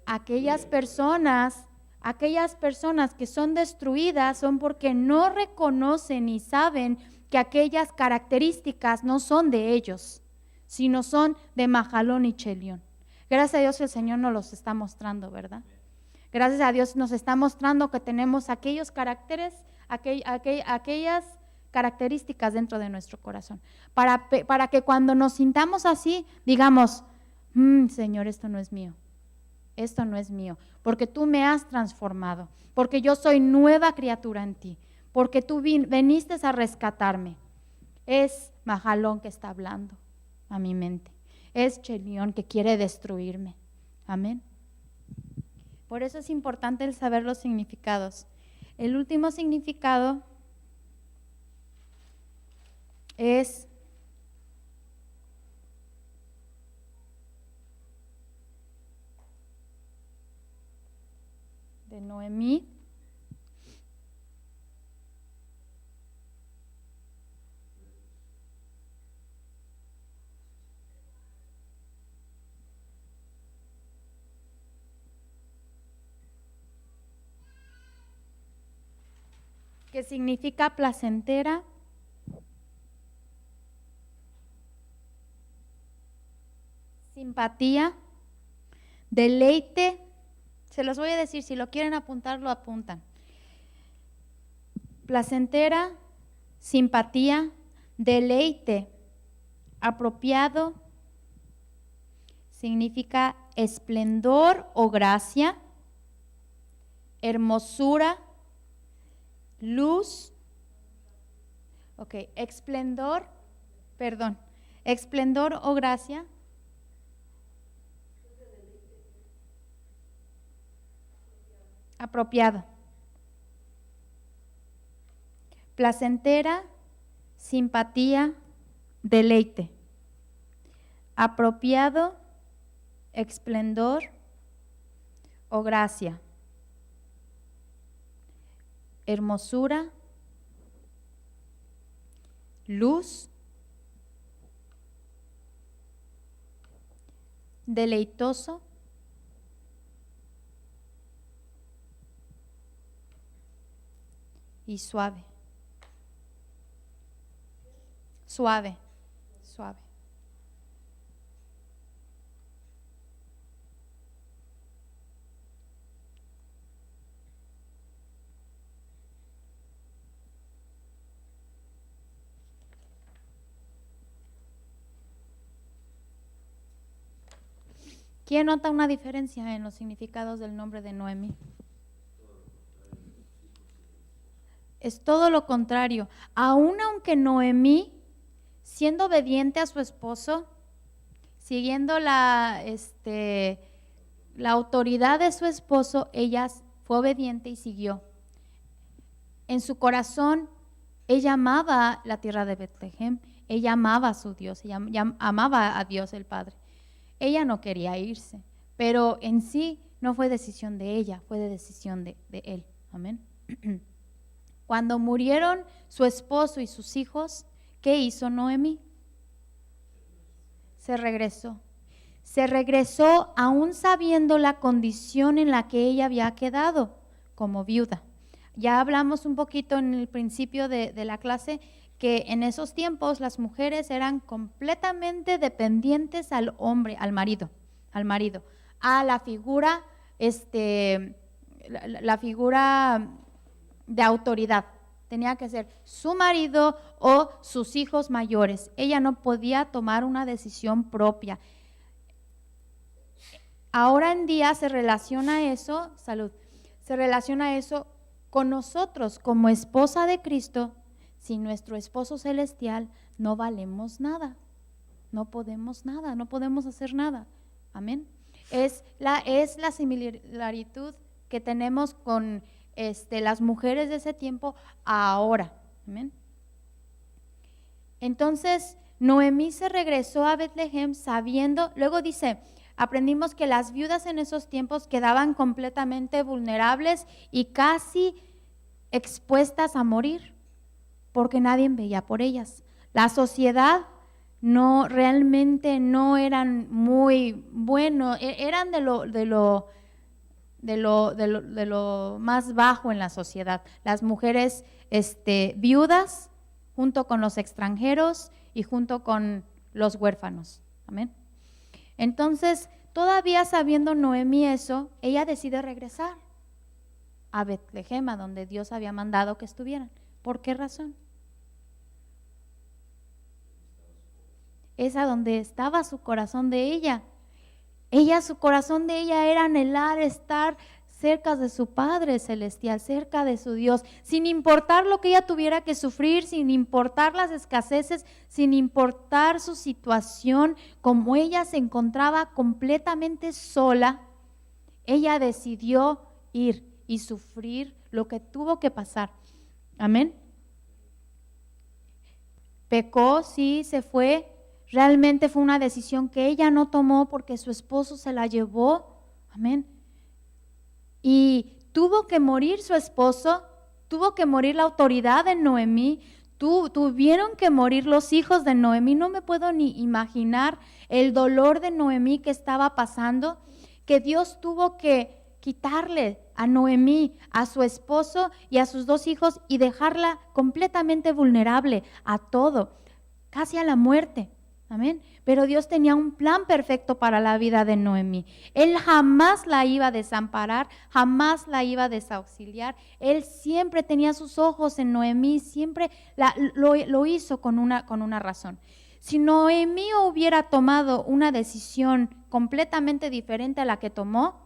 Aquellas personas que son destruidas son porque no reconocen y saben que aquellas características no son de ellos, sino son de Mahalón y Chelión. Gracias a Dios el Señor nos los está mostrando, ¿verdad? Gracias a Dios nos está mostrando que tenemos aquellos caracteres, aquellas características dentro de nuestro corazón, para que cuando nos sintamos así, digamos, Señor, esto no es mío, porque tú me has transformado, porque yo soy nueva criatura en ti, porque tú viniste a rescatarme. Es Mahalón que está hablando a mi mente, es Chelión que quiere destruirme. Amén. Por eso es importante el saber los significados. El último significado es de Noemí. Que significa placentera, simpatía, deleite. Se los voy a decir, si lo quieren apuntar, lo apuntan. Placentera, simpatía, deleite, apropiado, significa esplendor o gracia, hermosura, luz, esplendor o gracia, apropiado, placentera, simpatía, deleite, apropiado, esplendor o gracia, hermosura, luz, deleitoso, y suave. Suave, suave. ¿Quién nota una diferencia en los significados del nombre de Noemí? Es todo lo contrario. Aun aunque Noemí, siendo obediente a su esposo, siguiendo la autoridad de su esposo, ella fue obediente y siguió. En su corazón, ella amaba la tierra de Betlehem, ella amaba a su Dios, ella amaba a Dios el Padre. Ella no quería irse, pero en sí no fue decisión de ella, fue de decisión de él. Amén. Cuando murieron su esposo y sus hijos, ¿qué hizo Noemí? Se regresó. Se regresó aún sabiendo la condición en la que ella había quedado como viuda. Ya hablamos un poquito en el principio de la clase que en esos tiempos las mujeres eran completamente dependientes al hombre, al marido, a la figura, la figura de autoridad. Tenía que ser su marido o sus hijos mayores. Ella no podía tomar una decisión propia. Ahora en día se relaciona eso, se relaciona eso con nosotros como esposa de Cristo. Sin nuestro esposo celestial no valemos nada, no podemos nada, no podemos hacer nada. Amén. Es la similitud que tenemos con las mujeres de ese tiempo ahora. Amén. Entonces Noemí se regresó a Betlehem sabiendo, luego dice, aprendimos que las viudas en esos tiempos quedaban completamente vulnerables y casi expuestas a morir, porque nadie veía por ellas. La sociedad realmente no eran muy buenos, eran de lo más bajo en la sociedad. Las mujeres viudas, junto con los extranjeros y junto con los huérfanos. Amén. Entonces, todavía sabiendo Noemí eso, ella decide regresar a Betlehem, a donde Dios había mandado que estuvieran. ¿Por qué razón? Es a donde estaba su corazón de ella. Su corazón de ella era anhelar estar cerca de su Padre Celestial, cerca de su Dios, sin importar lo que ella tuviera que sufrir, sin importar las escaseces, sin importar su situación, como ella se encontraba completamente sola, ella decidió ir y sufrir lo que tuvo que pasar. Amén. Pecó, sí, se fue. Realmente fue una decisión que ella no tomó porque su esposo se la llevó. Amén. Y tuvo que morir su esposo, tuvo que morir la autoridad de Noemí, tuvieron que morir los hijos de Noemí. No me puedo ni imaginar el dolor de Noemí que estaba pasando, que Dios tuvo que quitarle a Noemí, a su esposo y a sus 2 hijos y dejarla completamente vulnerable a todo, casi a la muerte. Amén. Pero Dios tenía un plan perfecto para la vida de Noemí. Él jamás la iba a desamparar, jamás la iba a desauxiliar. Él siempre tenía sus ojos en Noemí, siempre lo hizo con una razón. Si Noemí hubiera tomado una decisión completamente diferente a la que tomó,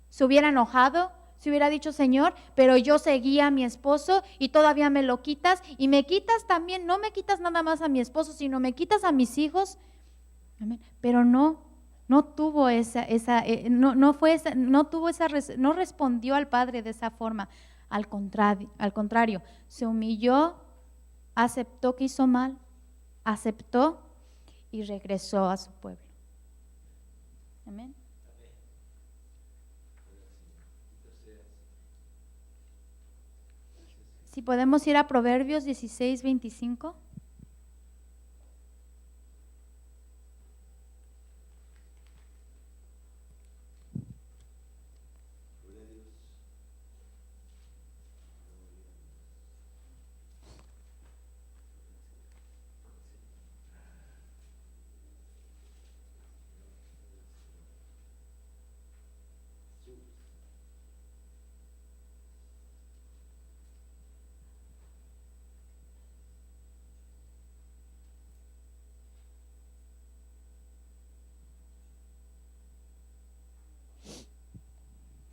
se hubiera enojado, se hubiera dicho, Señor, pero yo seguía a mi esposo y todavía me lo quitas y me quitas también, no me quitas nada más a mi esposo, sino me quitas a mis hijos. Amén. Pero no tuvo no respondió al Padre de esa forma. Al contrario, se humilló, aceptó que hizo mal, aceptó y regresó a su pueblo. Amén. Si podemos ir a Proverbios 16, 25.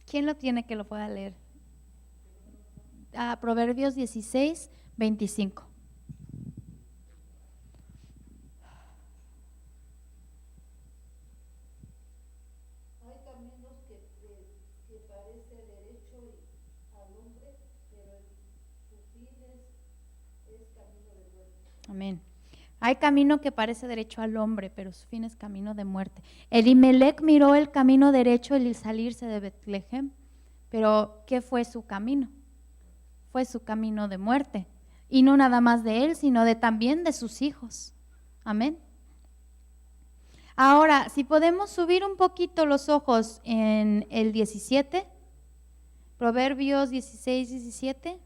¿Quién lo tiene que lo pueda leer? Proverbios 16, 25. Hay caminos que parece derecho al hombre, pero su fin es camino de muerte. Amén. Hay camino que parece derecho al hombre, pero su fin es camino de muerte. Elimelec miró el camino derecho el salirse de Betlehem, pero ¿qué fue su camino? Fue su camino de muerte. Y no nada más de él, sino también de sus hijos. Amén. Ahora, si podemos subir un poquito los ojos en el 17, Proverbios 16, 17,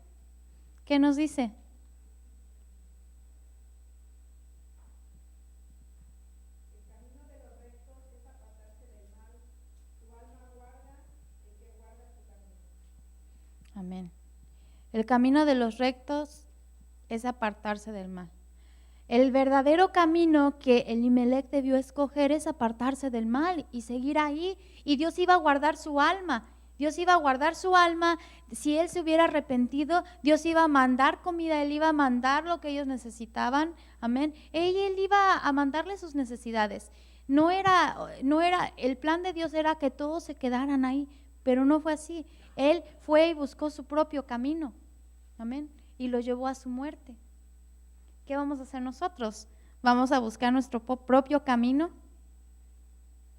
¿qué nos dice? Amén. El camino de los rectos es apartarse del mal. El verdadero camino que Elimelec debió escoger es apartarse del mal y seguir ahí. Y Dios iba a guardar su alma. Dios iba a guardar su alma. Si él se hubiera arrepentido, Dios iba a mandar comida, él iba a mandar lo que ellos necesitaban. Amén. Él iba a mandarle sus necesidades. No era, el plan de Dios era que todos se quedaran ahí, pero no fue así. Él fue y buscó su propio camino. Amén. Y lo llevó a su muerte. ¿Qué vamos a hacer nosotros? ¿Vamos a buscar nuestro propio camino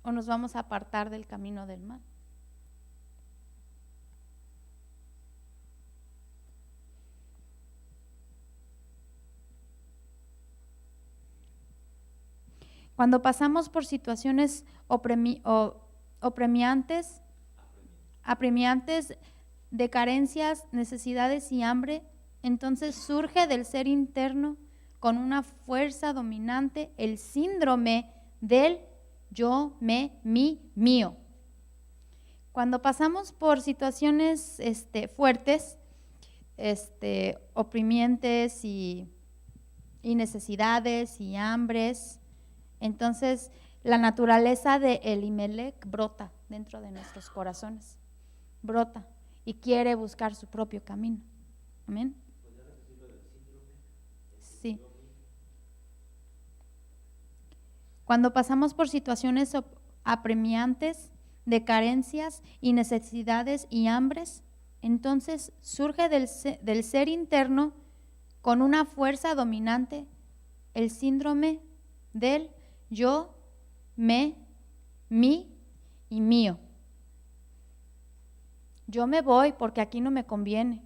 o nos vamos a apartar del camino del mal? Cuando pasamos por situaciones apremiantes de carencias, necesidades y hambre, entonces surge del ser interno con una fuerza dominante el síndrome del yo, me, mi, mío. Cuando pasamos por situaciones fuertes, oprimientes y necesidades y hambres, entonces la naturaleza de Elimelec brota dentro de nuestros corazones, brota y quiere buscar su propio camino. Amén. ¿Podría repetirlo del síndrome? Sí. Cuando pasamos por situaciones apremiantes de carencias y necesidades y hambres, entonces surge del ser interno con una fuerza dominante el síndrome del yo, me, mi y mío. Yo me voy porque aquí no me conviene.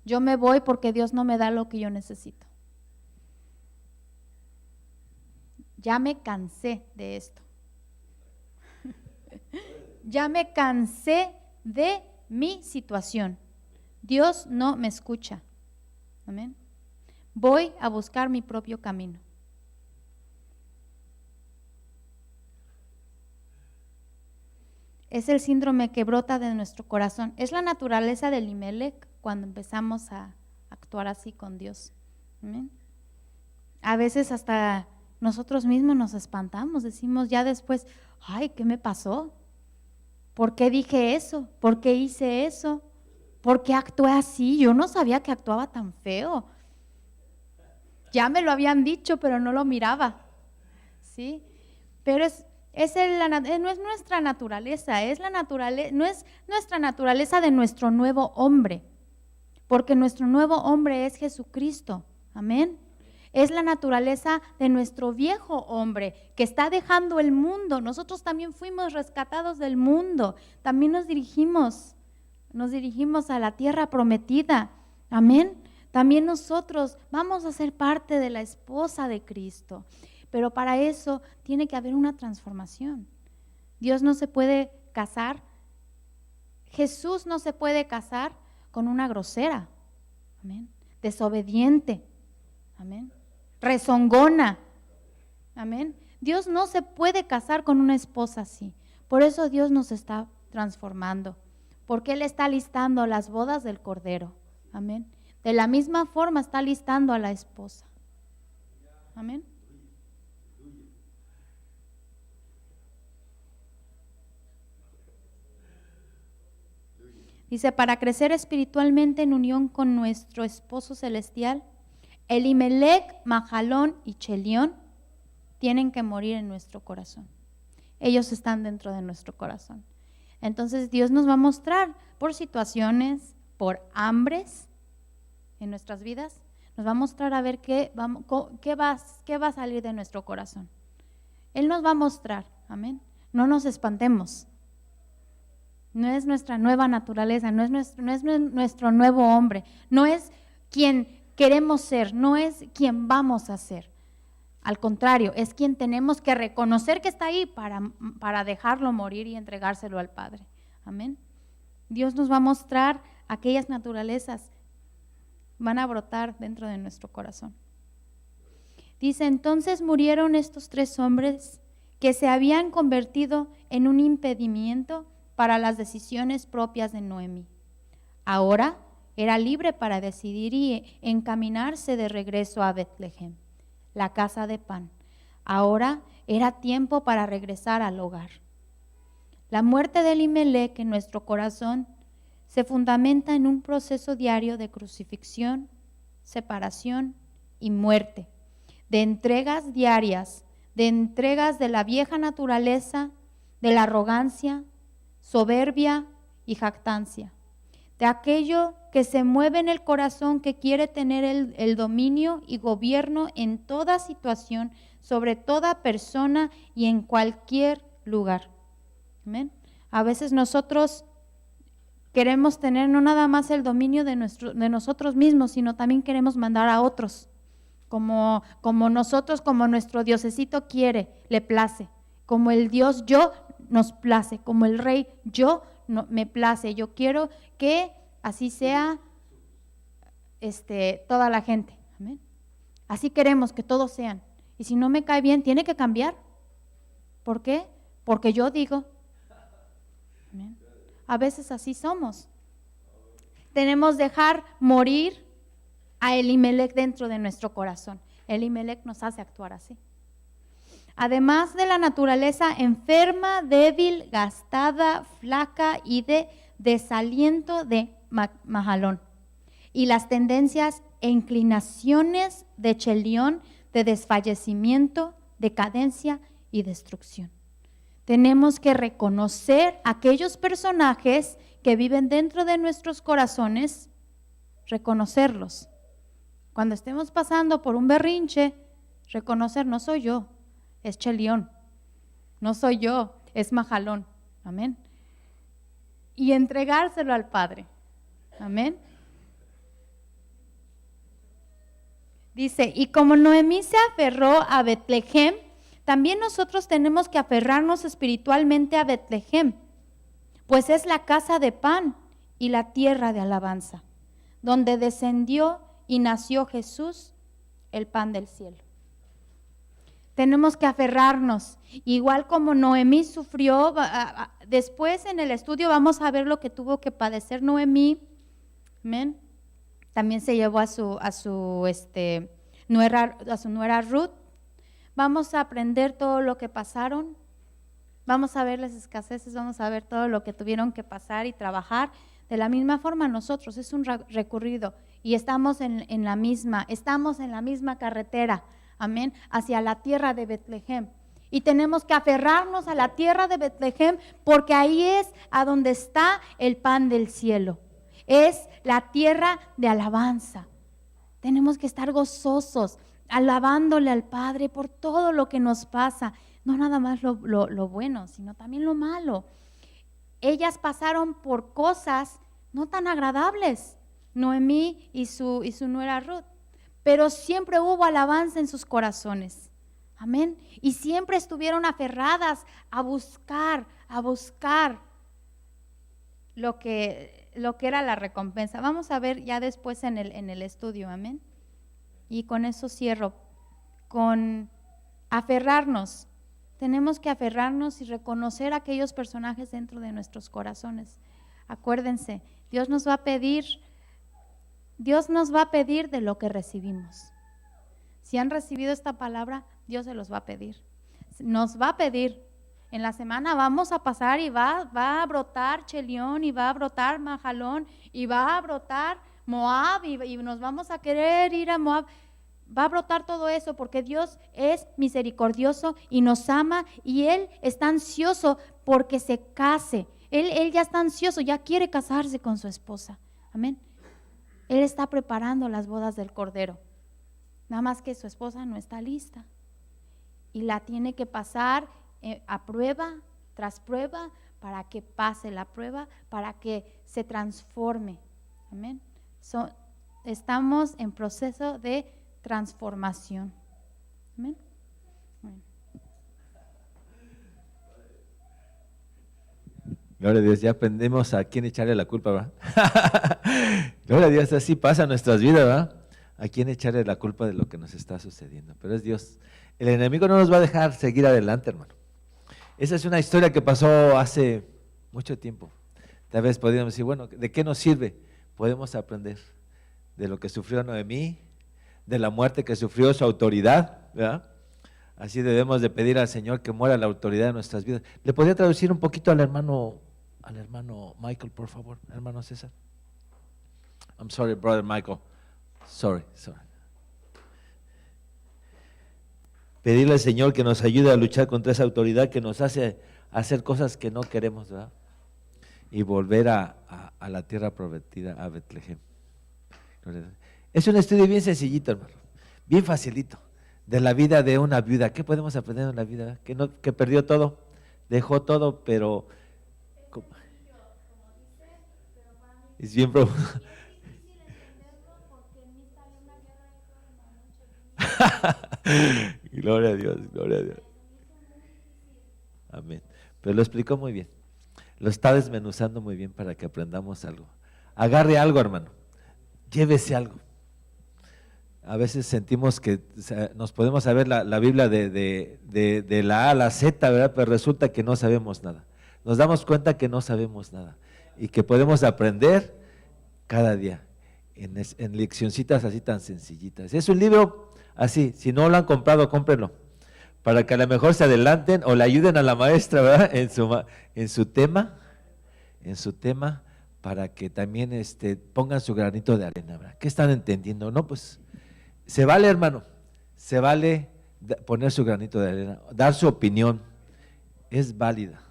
Yo me voy porque Dios no me da lo que yo necesito. Ya me cansé de esto. Ya me cansé de mi situación. Dios no me escucha. Amén. Voy a buscar mi propio camino. Es el síndrome que brota de nuestro corazón. Es la naturaleza del Elimelec cuando empezamos a actuar así con Dios. ¿Amén? A veces hasta nosotros mismos nos espantamos, decimos ya después, ay, ¿qué me pasó? ¿Por qué dije eso? ¿Por qué hice eso? ¿Por qué actué así? Yo no sabía que actuaba tan feo. Ya me lo habían dicho, pero no lo miraba. ¿Sí? Pero no es nuestra naturaleza, no es nuestra naturaleza de nuestro nuevo hombre, porque nuestro nuevo hombre es Jesucristo. Amén. Es la naturaleza de nuestro viejo hombre que está dejando el mundo. Nosotros también fuimos rescatados del mundo. También nos dirigimos a la tierra prometida. Amén. También nosotros vamos a ser parte de la esposa de Cristo, pero para eso tiene que haber una transformación. Dios no se puede casar, Jesús no se puede casar con una grosera, amén, desobediente, amén, rezongona, amén. Dios no se puede casar con una esposa así. Por eso Dios nos está transformando, porque Él está listando las bodas del Cordero, amén. De la misma forma está listando a la esposa, amén. Dice, para crecer espiritualmente en unión con nuestro esposo celestial, Elimelec, Mahalón y Chelión tienen que morir en nuestro corazón. Ellos están dentro de nuestro corazón. Entonces Dios nos va a mostrar por situaciones, por hambres en nuestras vidas, nos va a mostrar a ver qué va a salir de nuestro corazón. Él nos va a mostrar, amén. No nos espantemos. No es nuestra nueva naturaleza, no es nuestro nuevo hombre, no es quien queremos ser, no es quien vamos a ser. Al contrario, es quien tenemos que reconocer que está ahí para dejarlo morir y entregárselo al Padre. Amén. Dios nos va a mostrar aquellas naturalezas, van a brotar dentro de nuestro corazón. Dice, entonces murieron estos 3 hombres que se habían convertido en un impedimento para las decisiones propias de Noemí. Ahora era libre para decidir y encaminarse de regreso a Betlehem, la casa de pan. Ahora era tiempo para regresar al hogar. La muerte de Elimelec en nuestro corazón se fundamenta en un proceso diario de crucifixión, separación y muerte, de entregas diarias, de entregas de la vieja naturaleza, de la arrogancia, soberbia y jactancia, de aquello que se mueve en el corazón que quiere tener el dominio y gobierno en toda situación, sobre toda persona y en cualquier lugar. Amén. A veces nosotros queremos tener no nada más el dominio de nosotros mismos, sino también queremos mandar a otros, como nosotros, como nuestro diosecito quiere, le place, como el Dios yo nos place, como el rey yo me place, yo quiero que así sea toda la gente. Amén. Así queremos que todos sean. Y si no me cae bien, tiene que cambiar. ¿Por qué? Porque yo digo. Amén. A veces así somos. Tenemos que dejar morir a Elimelec dentro de nuestro corazón. Elimelec nos hace actuar así. Además de la naturaleza enferma, débil, gastada, flaca y de desaliento de Mahalón, y las tendencias e inclinaciones de Chelión de desfallecimiento, decadencia y destrucción. Tenemos que reconocer aquellos personajes que viven dentro de nuestros corazones, reconocerlos. Cuando estemos pasando por un berrinche, reconocer, no soy yo, es Chelión, no soy yo, es Mahalón. Amén. Y entregárselo al Padre. Amén. Dice, y como Noemí se aferró a Betlehem, también nosotros tenemos que aferrarnos espiritualmente a Betlehem, pues es la casa de pan y la tierra de alabanza, donde descendió y nació Jesús, el pan del cielo. Tenemos que aferrarnos, igual como Noemí sufrió. Después en el estudio vamos a ver lo que tuvo que padecer Noemí. Amén. También se llevó a su nuera Ruth. Vamos a aprender todo lo que pasaron. Vamos a ver las escaseces, vamos a ver todo lo que tuvieron que pasar y trabajar. De la misma forma nosotros, es un recorrido y estamos en la misma carretera. Amén, hacia la tierra de Betlehem. Y tenemos que aferrarnos a la tierra de Betlehem porque ahí es a donde está el pan del cielo. Es la tierra de alabanza. Tenemos que estar gozosos, alabándole al Padre por todo lo que nos pasa. No nada más lo bueno, sino también lo malo. Ellas pasaron por cosas no tan agradables. Noemí y su nuera Ruth. Pero siempre hubo alabanza en sus corazones. Amén. Y siempre estuvieron aferradas a buscar lo que era la recompensa. Vamos a ver ya después en el estudio. Amén. Y con eso cierro. Con aferrarnos. Tenemos que aferrarnos y reconocer aquellos personajes dentro de nuestros corazones. Acuérdense, Dios nos va a pedir de lo que recibimos. Si han recibido esta palabra, Dios se los va a pedir. Nos va a pedir. En la semana vamos a pasar y va a brotar Chelión, y va a brotar Mahalón, y va a brotar Moab, y nos vamos a querer ir a Moab. Va a brotar todo eso porque Dios es misericordioso y nos ama, y Él está ansioso porque se case. Él ya está ansioso, ya quiere casarse con su esposa. Amén. Él está preparando las bodas del Cordero. Nada más que su esposa no está lista. Y la tiene que pasar a prueba tras prueba para que pase la prueba, para que se transforme. Amén. Estamos en proceso de transformación. Amén. Bueno. Gloria a Dios, ya aprendemos a quién echarle la culpa, ¿verdad? Gloria a Dios, así pasa en nuestras vidas, ¿verdad? A quién echarle la culpa de lo que nos está sucediendo. Pero es Dios. El enemigo no nos va a dejar seguir adelante, hermano. Esa es una historia que pasó hace mucho tiempo. Tal vez podríamos decir, bueno, ¿de qué nos sirve? Podemos aprender de lo que sufrió Noemí, de la muerte que sufrió su autoridad, ¿verdad? Así debemos de pedir al Señor que muera la autoridad de nuestras vidas. ¿Le podría traducir un poquito al hermano Michael, por favor, hermano César? I'm sorry, brother Michael. Sorry. Pedirle al Señor que nos ayude a luchar contra esa autoridad que nos hace hacer cosas que no queremos, ¿verdad? Y volver a la tierra prometida, a Betlehem. Es un estudio bien sencillito, hermano, bien facilito, de la vida de una viuda. ¿Qué podemos aprender en la vida? Que perdió todo, dejó todo, pero es bien profundo. Gloria a Dios, gloria a Dios. Amén. Pero lo explicó muy bien. Lo está desmenuzando muy bien para que aprendamos algo. Agarre algo, hermano. Llévese algo. A veces sentimos que nos podemos saber la Biblia de la A a la Z, ¿verdad? Pero resulta que no sabemos nada. Nos damos cuenta que no sabemos nada y que podemos aprender cada día en leccioncitas así tan sencillitas. Es un libro así, si no lo han comprado, cómprenlo, para que a lo mejor se adelanten o le ayuden a la maestra, ¿verdad? En su tema, para que también pongan su granito de arena, ¿verdad? ¿Qué están entendiendo? No, pues se vale, hermano, se vale poner su granito de arena, dar su opinión, es válida,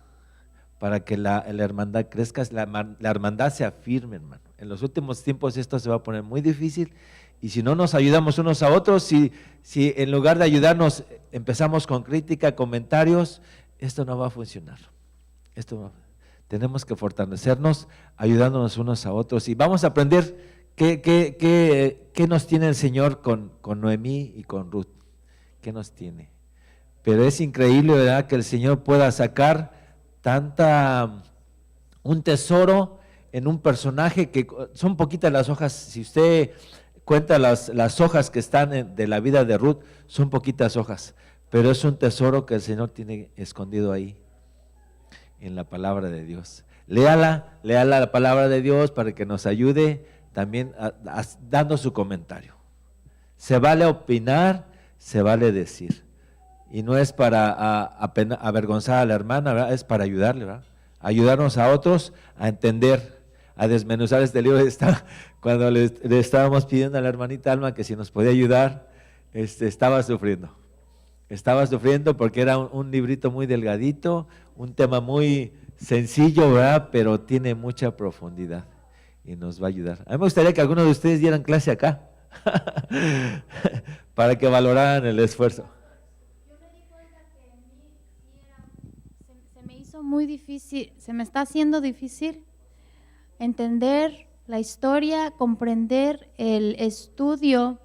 para que la hermandad crezca, la hermandad se afirme, hermano. En los últimos tiempos esto se va a poner muy difícil, y si no nos ayudamos unos a otros, si en lugar de ayudarnos empezamos con crítica, comentarios, esto no va a funcionar. Tenemos que fortalecernos ayudándonos unos a otros, y vamos a aprender qué nos tiene el Señor con Noemí y con Ruth. ¿Qué nos tiene? Pero es increíble, ¿verdad?, que el Señor pueda sacar un tesoro en un personaje que son poquitas las hojas. Si usted cuenta las hojas que están de la vida de Ruth, son poquitas hojas, pero es un tesoro que el Señor tiene escondido ahí en la palabra de Dios. Léala la palabra de Dios para que nos ayude también dando su comentario. Se vale opinar, se vale decir, y no es para avergonzar a la hermana, ¿verdad? Es para ayudarle, ¿verdad? Ayudarnos a otros a entender, a desmenuzar este libro. Cuando le estábamos pidiendo a la hermanita Alma que si nos podía ayudar, estaba sufriendo porque era un librito muy delgadito, un tema muy sencillo, ¿verdad? Pero tiene mucha profundidad y nos va a ayudar. A mí me gustaría que algunos de ustedes dieran clase acá para que valoraran el esfuerzo. Yo me di cuenta que a mí se me hizo muy difícil, se me está haciendo difícil entender la historia, comprender el estudio,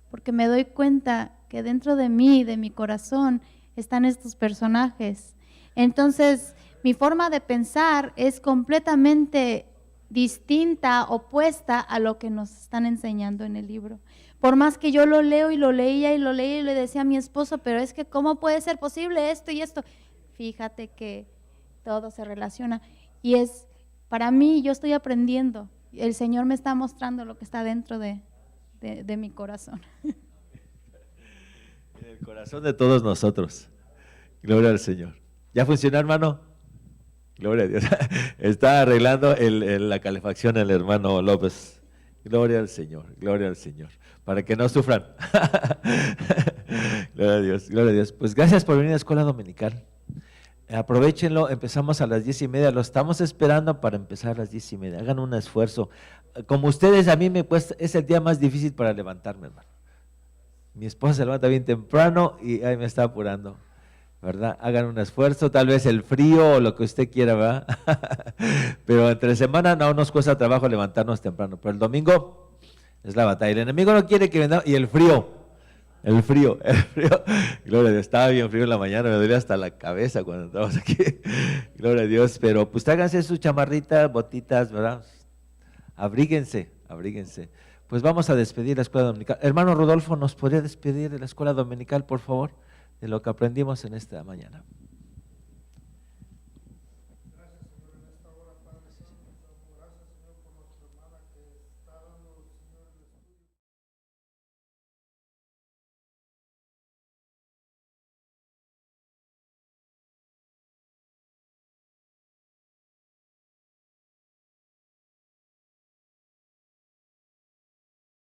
porque me doy cuenta que dentro de mí, de mi corazón, están estos personajes. Entonces, mi forma de pensar es completamente distinta, opuesta a lo que nos están enseñando en el libro. Por más que yo lo leo y lo leía y lo leía y le decía a mi esposo, pero es que ¿cómo puede ser posible esto y esto? Fíjate que todo se relaciona y es, para mí, yo estoy aprendiendo. El Señor me está mostrando lo que está dentro de mi corazón. El corazón de todos nosotros. Gloria al Señor. ¿Ya funcionó, hermano? Gloria a Dios. Está arreglando la calefacción el hermano López. Gloria al Señor, gloria al Señor. Para que no sufran. Gloria a Dios, gloria a Dios. Pues gracias por venir a la escuela dominical. Aprovechenlo, empezamos a las 10:30, lo estamos esperando para empezar a las 10:30. Hagan un esfuerzo. Como ustedes, a mí me cuesta, es el día más difícil para levantarme, hermano. Mi esposa se levanta bien temprano y ahí me está apurando, ¿verdad? Hagan un esfuerzo, tal vez el frío o lo que usted quiera, ¿verdad? Pero entre semana no nos cuesta trabajo levantarnos temprano, pero el domingo es la batalla. El enemigo no quiere que vendamos, y el frío, gloria a Dios, estaba bien frío en la mañana, me dolía hasta la cabeza cuando entramos aquí, gloria a Dios, pero pues háganse su chamarrita, botitas, ¿verdad? Abríguense. Pues vamos a despedir la escuela dominical. Hermano Rodolfo, ¿nos podría despedir de la escuela dominical, por favor, de lo que aprendimos en esta mañana?